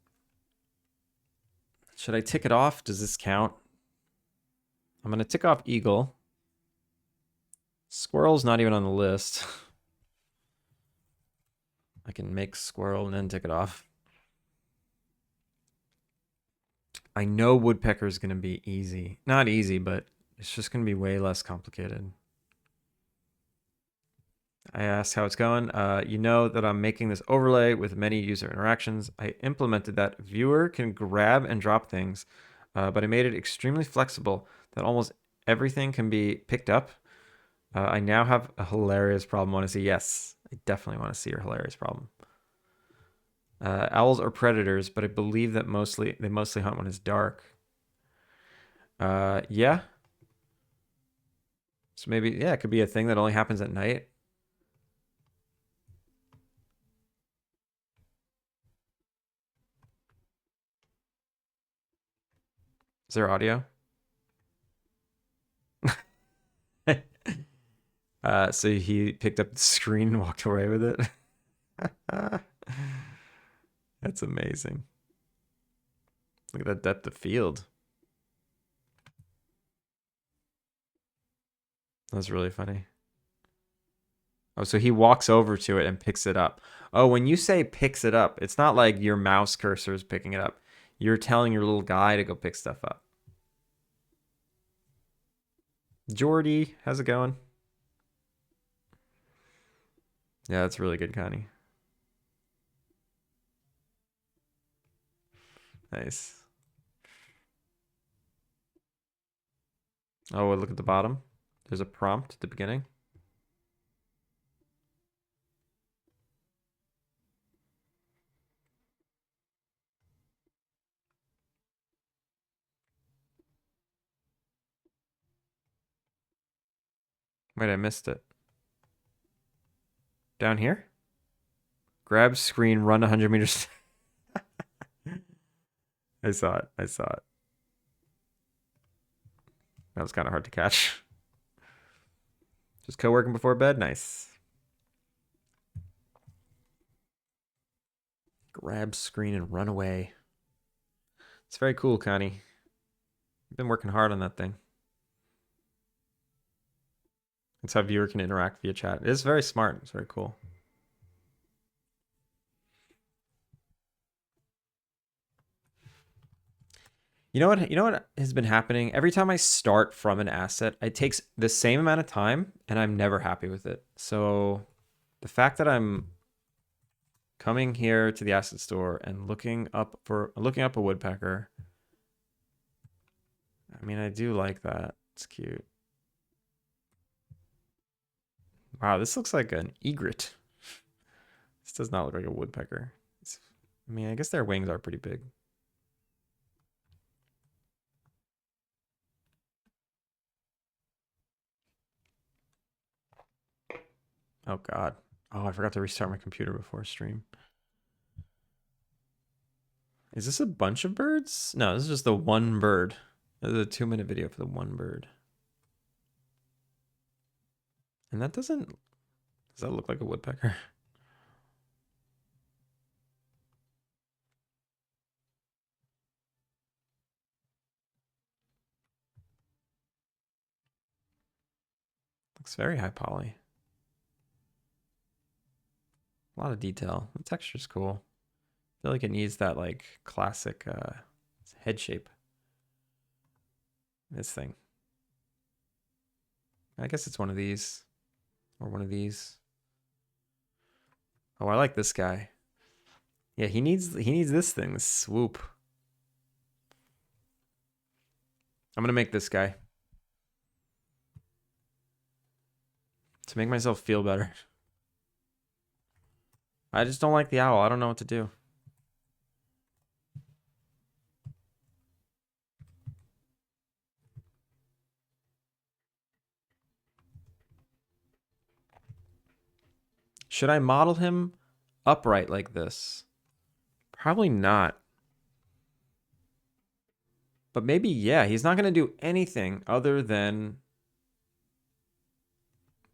[SPEAKER 1] should I tick it off? Does this count? I'm gonna tick off eagle. Squirrel's not even on the list. I can make squirrel and then tick it off. I know woodpecker is gonna be easy. Not easy, but it's just gonna be way less complicated. I asked how it's going. You know that I'm making this overlay with many user interactions. I implemented that viewer can grab and drop things, but I made it extremely flexible that almost everything can be picked up. I now have a hilarious problem. Want to see? Yes, I definitely want to see your hilarious problem. Owls are predators, but I believe that they mostly hunt when it's dark. Yeah. So maybe, yeah, it could be a thing that only happens at night. Is there audio? So he picked up the screen and walked away with it. That's amazing. Look at that depth of field. That's really funny. Oh, so he walks over to it and picks it up. Oh, when you say picks it up, it's not like your mouse cursor is picking it up. You're telling your little guy to go pick stuff up. Jordy, how's it going? Yeah, that's really good, Connie. Nice. Oh, look at the bottom. There's a prompt at the beginning. Wait, I missed it. Down here? Grab screen, run 100 meters. I saw it. I saw it. That was kind of hard to catch. Just co-working before bed? Nice. Grab screen and run away. It's very cool, Connie. You've been working hard on that thing. That's how viewer can interact via chat. It is very smart. It's very cool. You know what? You know what has been happening? Every time I start from an asset, it takes the same amount of time, and I'm never happy with it. So the fact that I'm coming here to the asset store and looking up a woodpecker. I mean, I do like that. It's cute. Wow, this looks like an egret. This does not look like a woodpecker. I mean, I guess their wings are pretty big. Oh God. Oh, I forgot to restart my computer before stream. Is this a bunch of birds? No, this is just the one bird. This is a 2-minute video for the one bird. And does that look like a woodpecker? Looks very high poly. A lot of detail. The texture's cool. I feel like it needs that like classic head shape. This thing. I guess it's one of these. Or one of these. Oh, I like this guy. Yeah, he needs this thing, this swoop. I'm gonna make this guy. To make myself feel better. I just don't like the owl. I don't know what to do. Should I model him upright like this? Probably not. But maybe, yeah, he's not going to do anything other than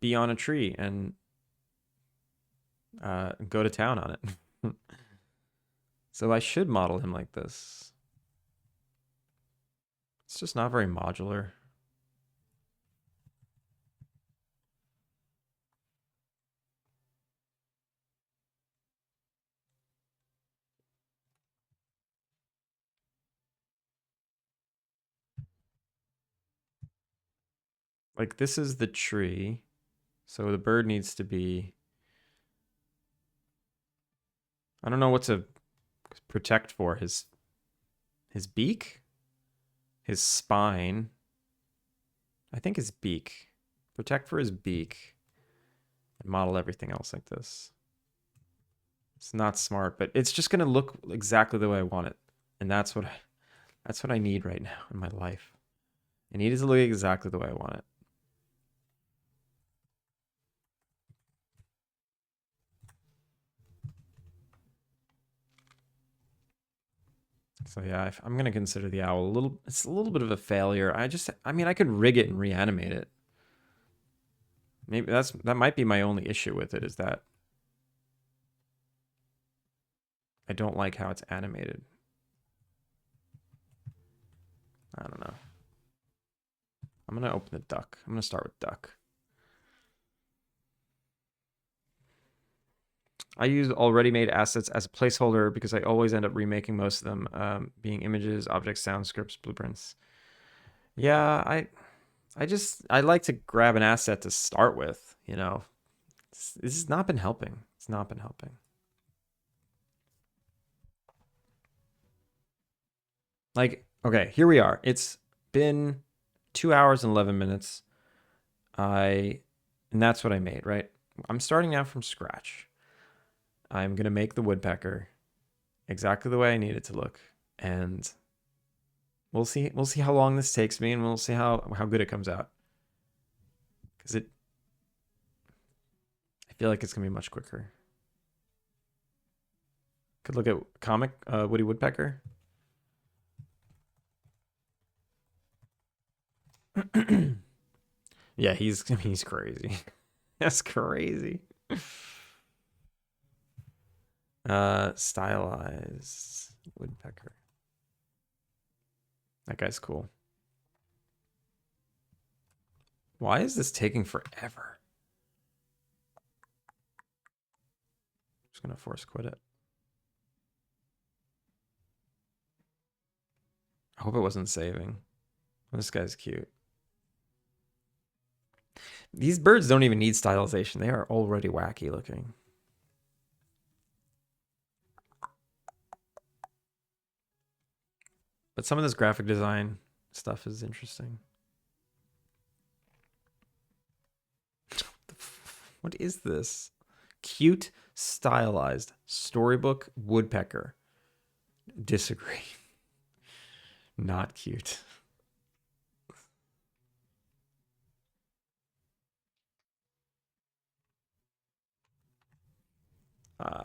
[SPEAKER 1] be on a tree and go to town on it. So I should model him like this. It's just not very modular. Like this is the tree. So the bird needs to be, I don't know what to protect for. His beak? His spine. I think his beak. Protect for his beak. And model everything else like this. It's not smart, but it's just gonna look exactly the way I want it. And that's what I need right now in my life. I need it to look exactly the way I want it. So yeah, I'm gonna consider the owl a little. It's a little bit of a failure. I mean, I could rig it and reanimate it. Maybe that might be my only issue with it is that I don't like how it's animated. I don't know. I'm gonna open the duck. I'm gonna start with duck. I use already made assets as a placeholder because I always end up remaking most of them, being images, objects, sound scripts, blueprints. Yeah, I like to grab an asset to start with, you know. This has not been helping. It's not been helping. Like, okay, here we are. It's been 2 hours and 11 minutes. And that's what I made, right? I'm starting out from scratch. I'm going to make the woodpecker exactly the way I need it to look. And we'll see how long this takes me and we'll see how good it comes out. Cuz I feel like it's going to be much quicker. Could look at comic Woody Woodpecker. Yeah, he's crazy. That's crazy. Stylized woodpecker. That guy's cool. Why is this taking forever? Just gonna force quit it. I hope it wasn't saving. This guy's cute. These birds don't even need stylization. They are already wacky looking. But some of this graphic design stuff is interesting. What is this? Cute, stylized storybook woodpecker. Disagree. Not cute.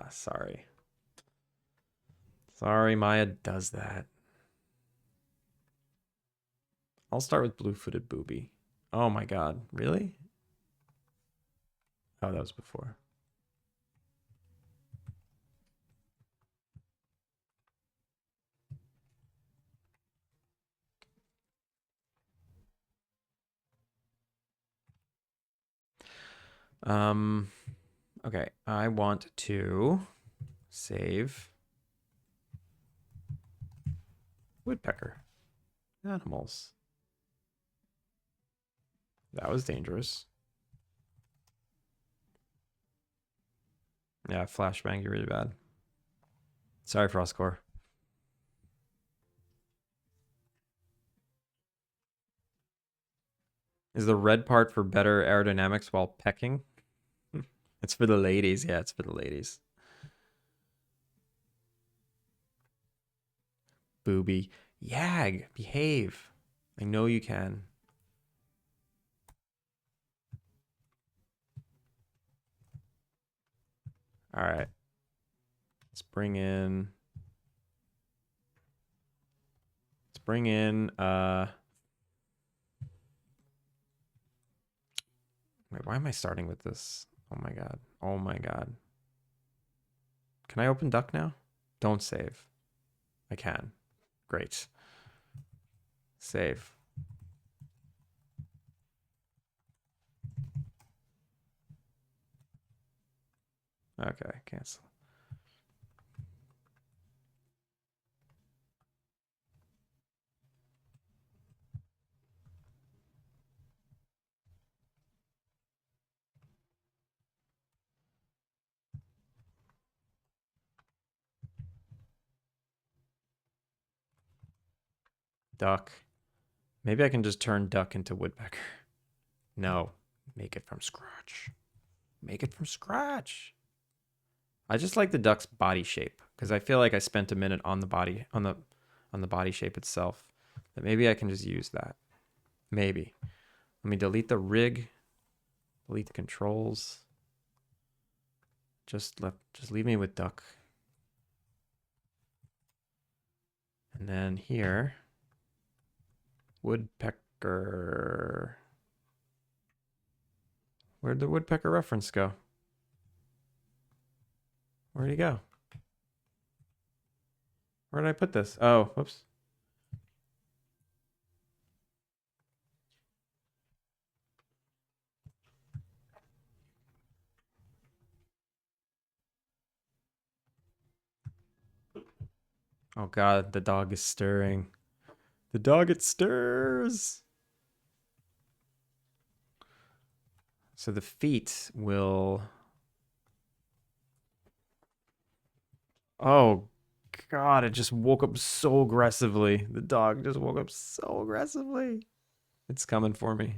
[SPEAKER 1] Sorry. Sorry, Maya does that. I'll start with blue-footed booby. Oh my god, really? Oh, that was before. Um, okay, I want to save woodpecker animals. That was dangerous. Yeah, flashbang, you're really bad. Sorry, Frostcore. Is the red part for better aerodynamics while pecking? It's for the ladies. Yeah, it's for the ladies. Booby. Yag, behave. I know you can. All right. Let's bring in. Let's bring in. Wait, why am I starting with this? Oh my god. Oh my god. Can I open duck now? Don't save. I can. Great. Save. Okay, cancel. Duck. Maybe I can just turn duck into woodpecker. No. Make it from scratch. Make it from scratch. I just like the duck's body shape because I feel like I spent a minute on the body on the body shape itself. But maybe I can just use that. Maybe. Let me delete the rig. Delete the controls. Just leave me with duck. And then here, woodpecker. Where'd the woodpecker reference go? Where'd he go? Where did I put this? Oh, whoops. Oh god, the dog is stirring. The dog, it stirs. So the feet will. Oh god, it just woke up so aggressively. The dog just woke up so aggressively. It's coming for me.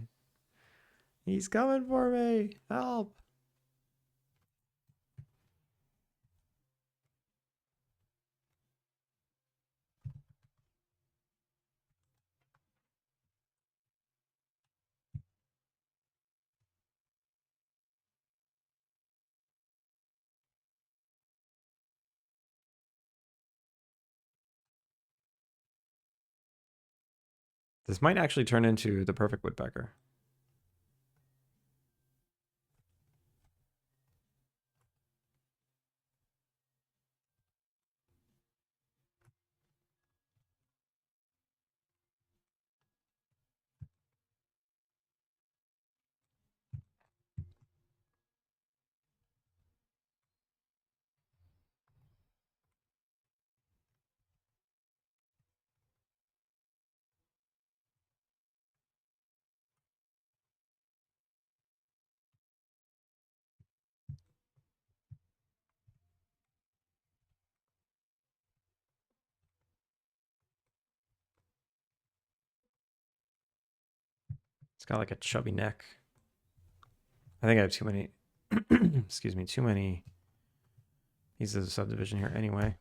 [SPEAKER 1] He's coming for me. Help. This might actually turn into the perfect woodpecker. It's got like a chubby neck. I think I have too many. Excuse me, too many. He's a subdivision here anyway.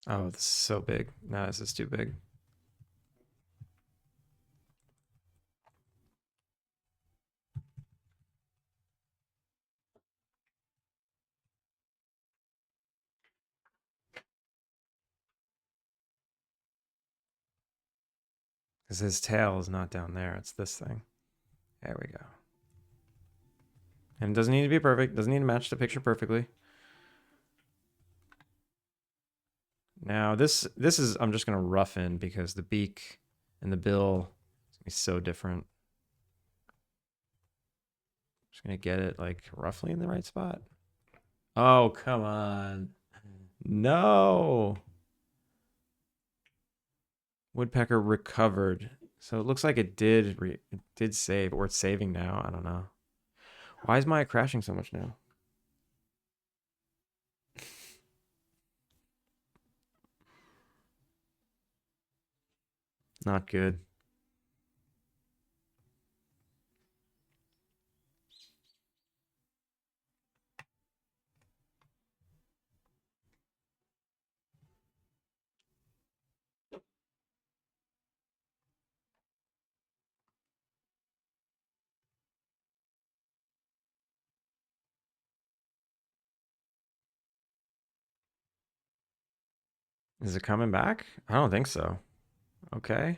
[SPEAKER 1] Oh, this is so big. No, this is too big. Because his tail is not down there. It's this thing. There we go. And it doesn't need to be perfect. Doesn't need to match the picture perfectly. Now this is, I'm just going to roughen because the beak and the bill is going to be so different. Just going to get it like roughly in the right spot. Oh, come on. No. Woodpecker recovered. So it looks like it did save, or it's saving now. I don't know. Why is Maya crashing so much now? Not good. Is it coming back? I don't think so. Okay. I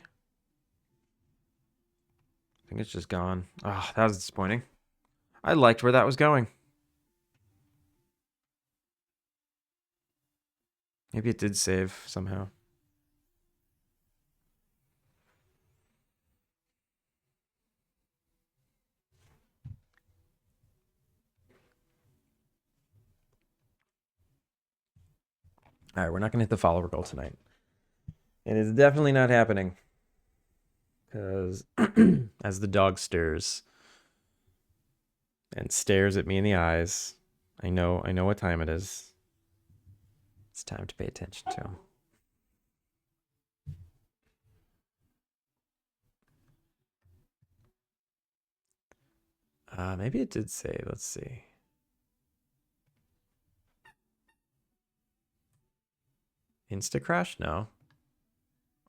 [SPEAKER 1] think it's just gone. Oh, that was disappointing. I liked where that was going. Maybe it did save somehow. All right, we're not going to hit the follower goal tonight. It is definitely not happening. Because as the dog stirs and stares at me in the eyes, I know what time it is. It's time to pay attention to him. Maybe it did save. Let's see. Insta crash? No.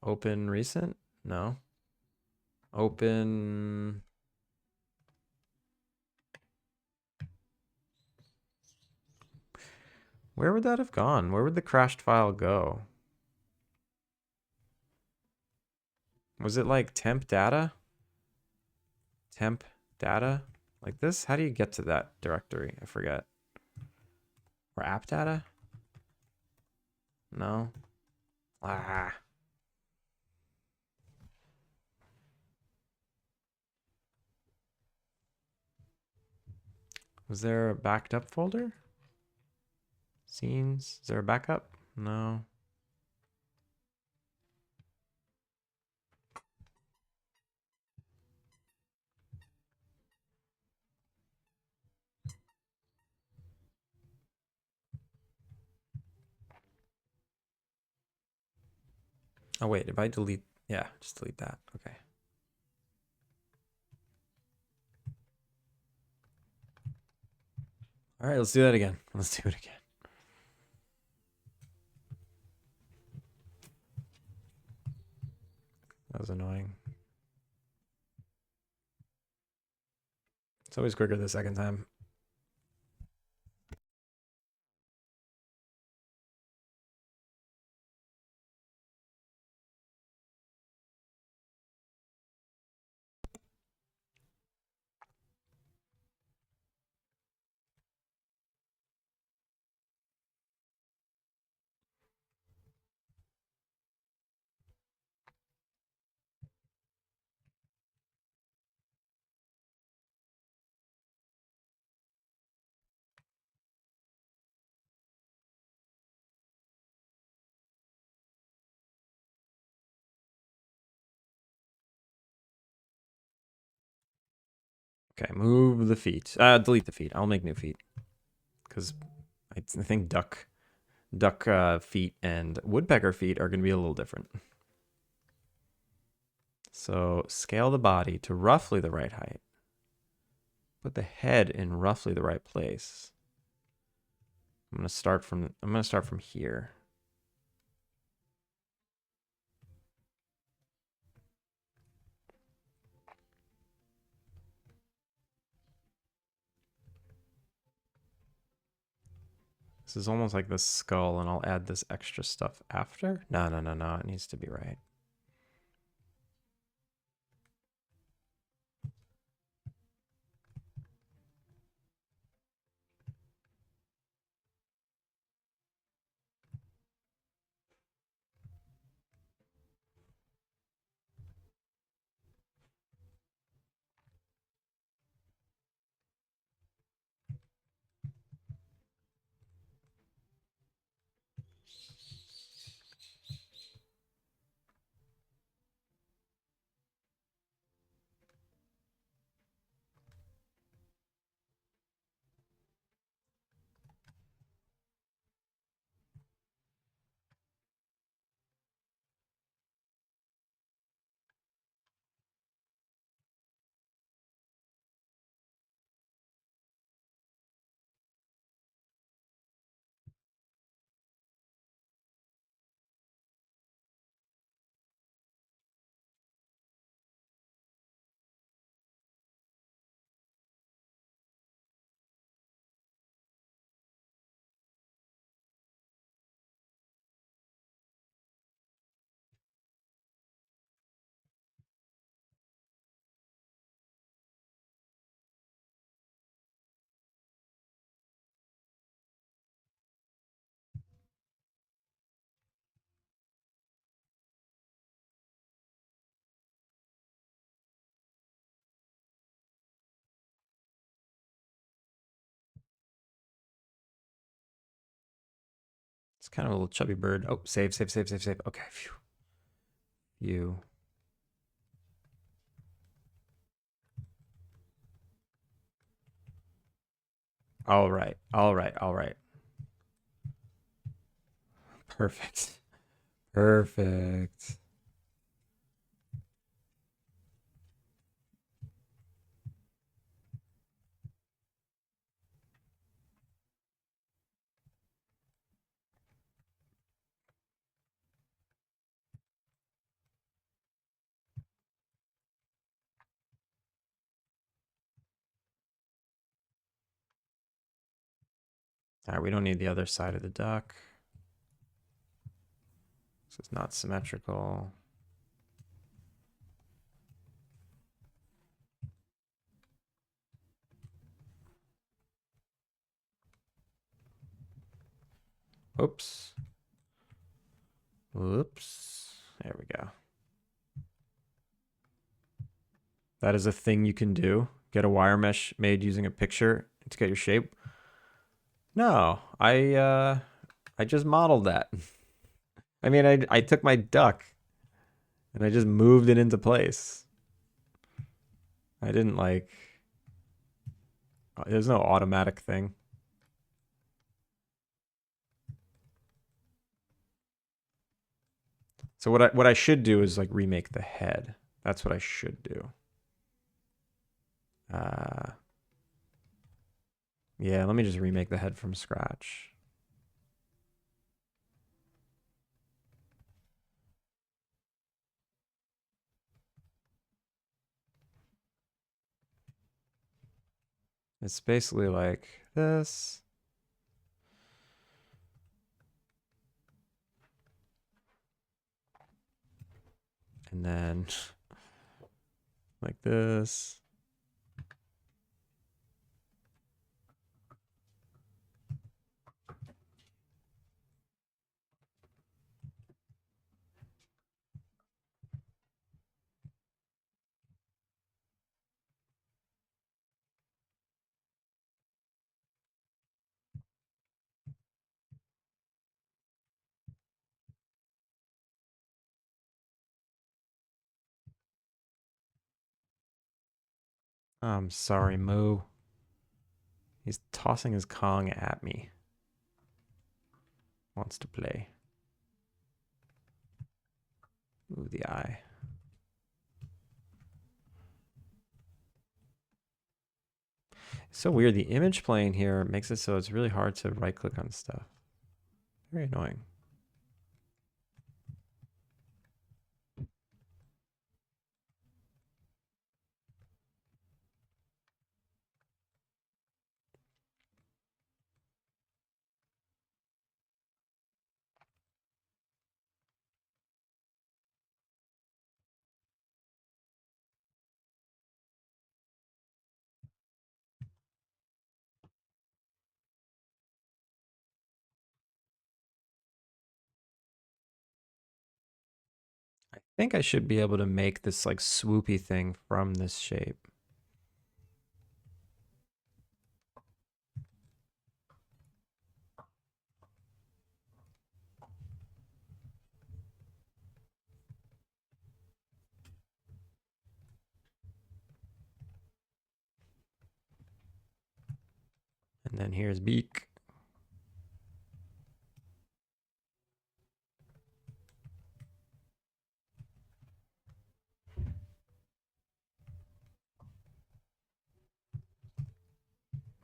[SPEAKER 1] Open recent? No. Open. Where would that have gone? Where would the crashed file go? Was it like temp data? Temp data? Like this? How do you get to that directory? I forget. Or app data? No. Ah. Was there a backed up folder? Scenes? Is there a backup? No. Oh wait, if I delete, yeah, just delete that. Okay. All right, let's do that again. Let's do it again. That was annoying. It's always quicker the second time. Okay, move the feet. Delete the feet. I'll make new feet. Because I think duck feet and woodpecker feet are going to be a little different. So scale the body to roughly the right height. Put the head in roughly the right place. I'm going to start from here. This is almost like the skull, and I'll add this extra stuff after. No. It needs to be right. It's kind of a little chubby bird. Oh, save, save, save, save, save. Okay, phew. You. All right, all right, all right. Perfect. Perfect. All right, we don't need the other side of the duck. So it's not symmetrical. Oops. Whoops. There we go. That is a thing you can do. Get a wire mesh made using a picture to get your shape. No, I just modeled that. I mean, I took my duck and I just moved it into place. I didn't like. There's no automatic thing. So what I should do is like remake the head. That's what I should do. Yeah, let me just remake the head from scratch. It's basically like this. And then like this. I'm sorry, Moo. He's tossing his Kong at me. Wants to play. Ooh, the eye. It's so weird. The image plane here makes it so it's really hard to right click on stuff. Very annoying. I think I should be able to make this like swoopy thing from this shape. And then here's beak.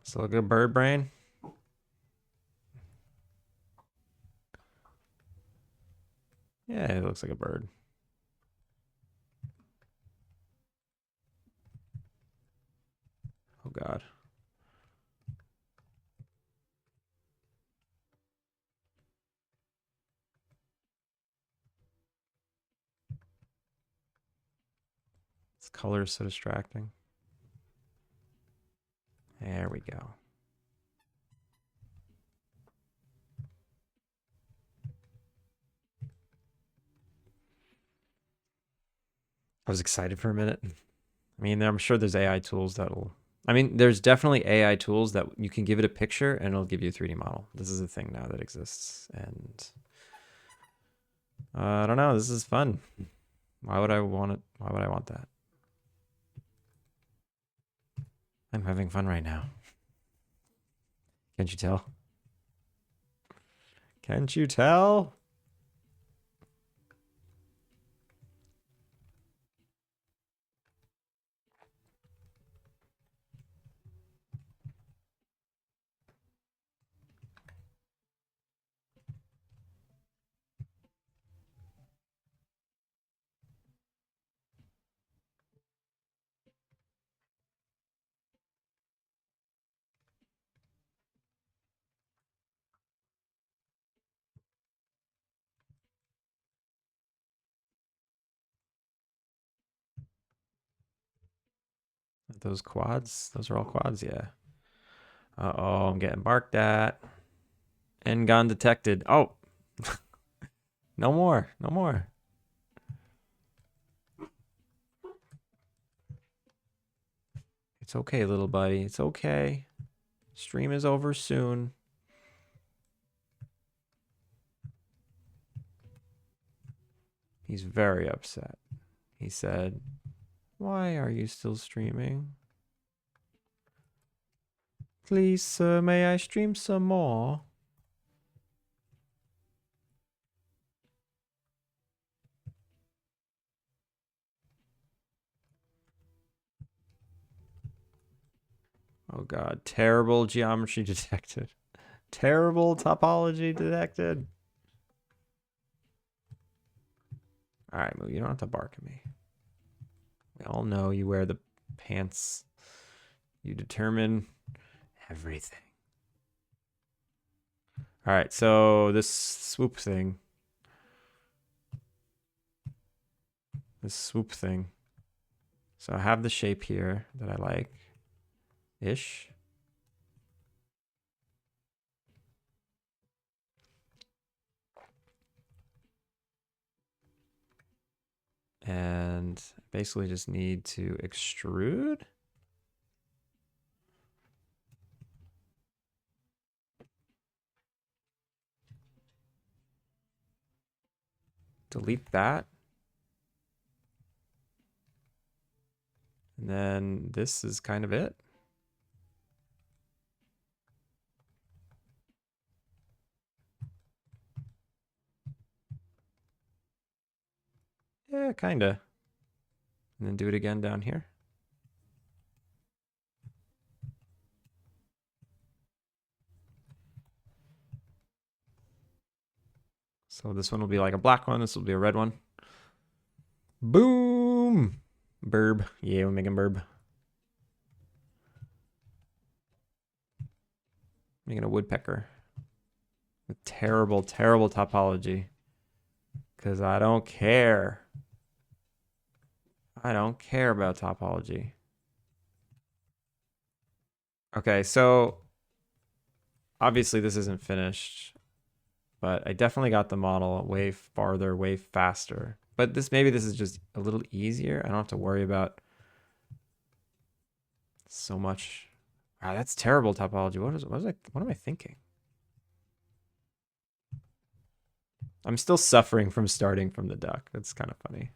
[SPEAKER 1] Still a good bird brain. Yeah, it looks like a bird. Oh God. This color is so distracting. There we go. I was excited for a minute. I mean, I'm sure there's AI tools that'll I mean, there's definitely AI tools that you can give it a picture and it'll give you a 3D model. This is a thing now that exists, and I don't know. This is fun. Why would I want it? Why would I want that? I'm having fun right now. Can't you tell? Can't you tell? Those quads? Those are all quads, yeah. Uh-oh, I'm getting barked at. And gone detected. Oh, no more. No more. It's okay, little buddy. It's okay. Stream is over soon. He's very upset. He said, "Why are you still streaming? Please, sir, may I stream some more?" Oh god, terrible geometry detected. Terrible topology detected. Alright, Moo, you don't have to bark at me. We all know you wear the pants. You determine everything. Alright, so this swoop thing. This swoop thing. So I have the shape here that I like. Ish. And basically just need to extrude. Delete that. And then this is kind of it. Yeah, kind of. And then do it again down here. So this one will be like a black one. This will be a red one. Boom! Burb. Yeah, we're making burb. Making a woodpecker. With terrible, terrible topology. Because I don't care. I don't care about topology. Okay, so obviously this isn't finished, but I definitely got the model way farther, way faster. But maybe this is just a little easier. I don't have to worry about so much. Wow, that's terrible topology. What am I thinking? I'm still suffering from starting from the duck. That's kind of funny.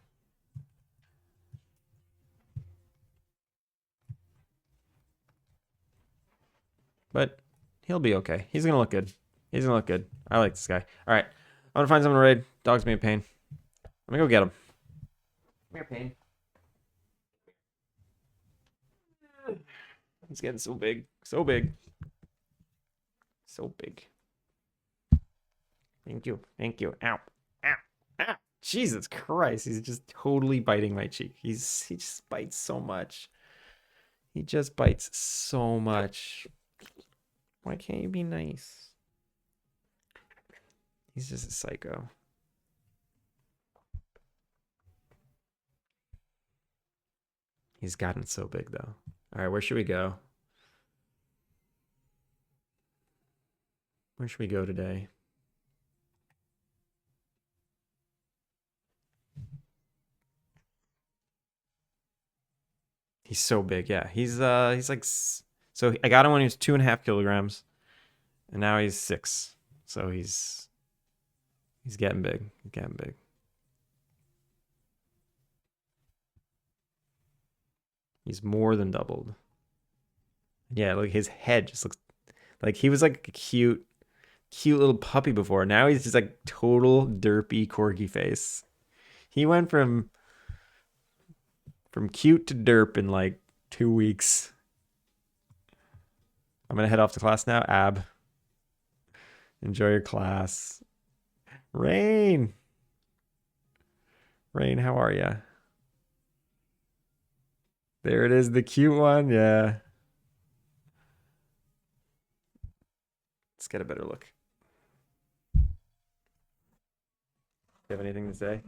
[SPEAKER 1] But he'll be okay. He's gonna look good. He's gonna look good. I like this guy. All right, I'm gonna find someone to raid. Dog's being a pain. I'm gonna go get him. Come here, pain. He's getting so big, so big, so big. Thank you, thank you. Ow, ow, ow. Jesus Christ! He's just totally biting my cheek. He just bites so much. He just bites so much. Why can't you be nice? He's just a psycho. He's gotten so big though. All right, where should we go? Where should we go today? He's so big. Yeah, he's like so I got him when he was 2.5 kilograms, and now he's 6. So he's getting big. He's getting big. He's more than doubled. Yeah, like his head just looks like he was like a cute little puppy before. Now he's just like total derpy corgi face. He went from cute to derp in like 2 weeks. I'm gonna head off to class now. Ab, enjoy your class. Rain, Rain, how are ya? There it is, the cute one. Yeah, let's get a better look. You have anything to say?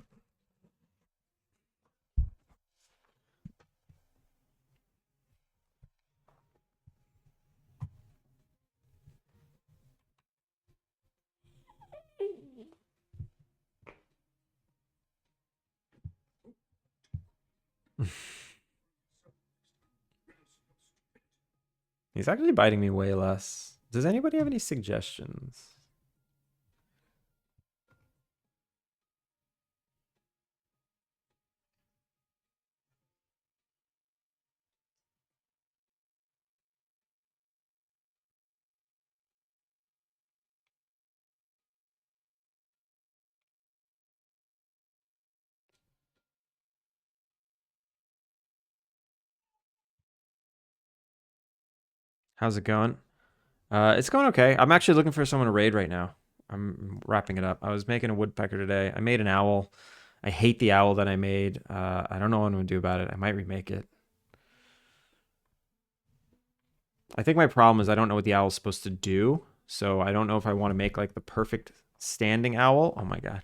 [SPEAKER 1] He's actually biting me way less. Does anybody have any suggestions? How's it going? It's going okay. I'm actually looking for someone to raid right now. I'm wrapping it up. I was making a woodpecker today. I made an owl. I hate the owl that I made. I don't know what I'm gonna do about it. I might remake it. I think my problem is I don't know what the owl's supposed to do. So I don't know if I want to make like the perfect standing owl. Oh my god.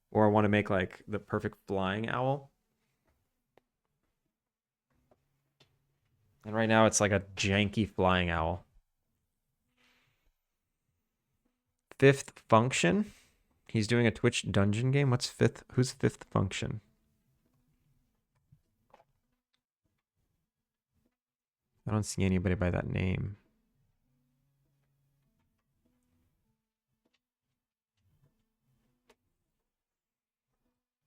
[SPEAKER 1] Or I want to make like the perfect flying owl. And right now it's like a janky flying owl. Fifth function. He's doing a Twitch dungeon game. What's fifth? Who's fifth function? I don't see anybody by that name.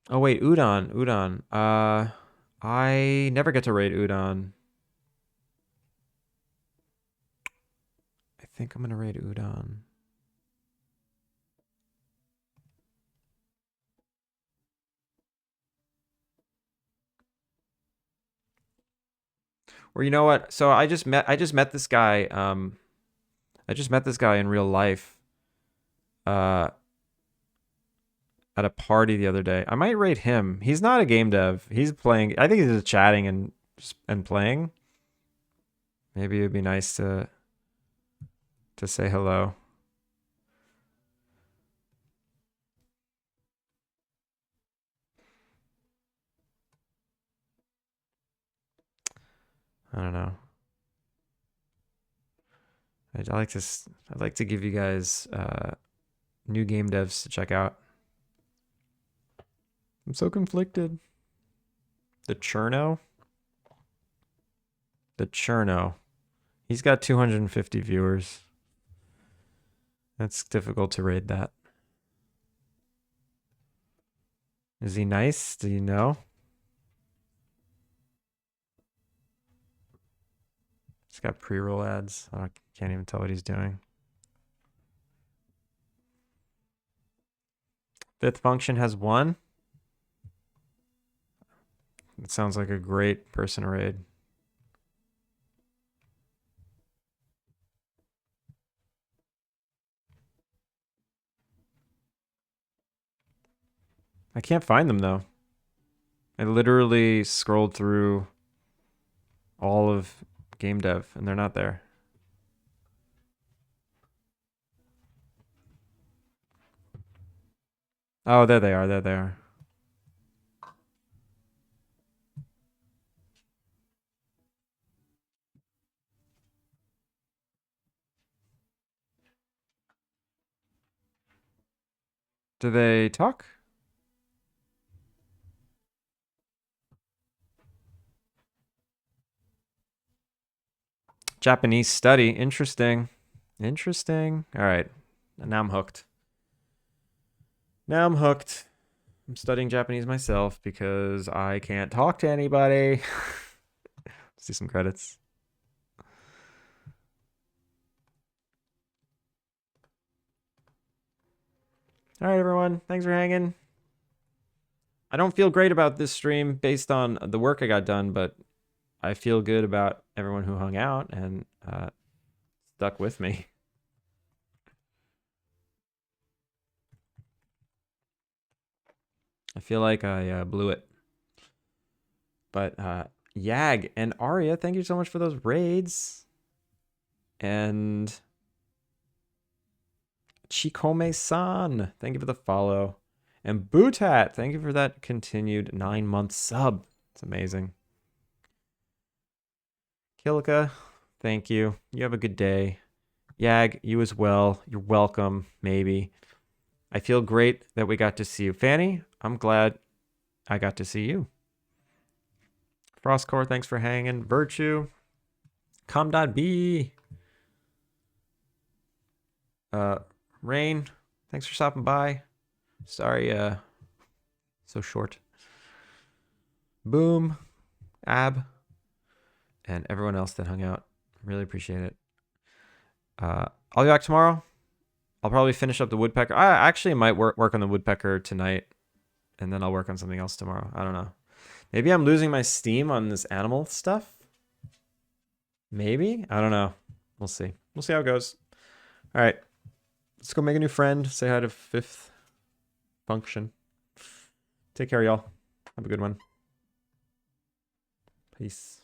[SPEAKER 1] Oh wait, Udon, Udon. I never get to raid Udon. I think I'm gonna raid Udon. Or you know what? So I just met this guy. I just met this guy in real life. Uh, at a party the other day. I might rate him. He's not a game dev. He's playing. I think he's just chatting and playing. Maybe it'd be nice to say hello. I don't know. I'd like to give you guys new game devs to check out. I'm so conflicted. The Cherno. The Cherno. He's got 250 viewers. That's difficult to rate that. Is he nice? Do you know? He's got pre-roll ads. I can't even tell what he's doing. Fifth function has 1. It sounds like a great person to raid. I can't find them though. I literally scrolled through all of game dev and they're not there. Oh, there they are. There they are. Do they talk? Japanese study. Interesting. Interesting. All right. Now I'm hooked. Now I'm hooked. I'm studying Japanese myself because I can't talk to anybody. Let's do some credits. All right, everyone. Thanks for hanging. I don't feel great about this stream based on the work I got done, but I feel good about everyone who hung out and stuck with me. I feel like I blew it. But Yag and Arya, thank you so much for those raids. And Chikome-san, thank you for the follow. And Bootat, thank you for that continued 9-month sub. It's amazing. Kilika, thank you. You have a good day. Yag, you as well. You're welcome, maybe. I feel great that we got to see you. Fanny, I'm glad I got to see you. Frostcore, thanks for hanging. Virtue. Com.B. Rain, thanks for stopping by. Sorry, so short. Boom. Ab. And everyone else that hung out. Really appreciate it. I'll be back tomorrow. I'll probably finish up the woodpecker. I actually might work on the woodpecker tonight. And then I'll work on something else tomorrow. I don't know. Maybe I'm losing my steam on this animal stuff. Maybe. I don't know. We'll see. We'll see how it goes. All right. Let's go make a new friend. Say hi to Fifth Function. Take care, y'all. Have a good one. Peace.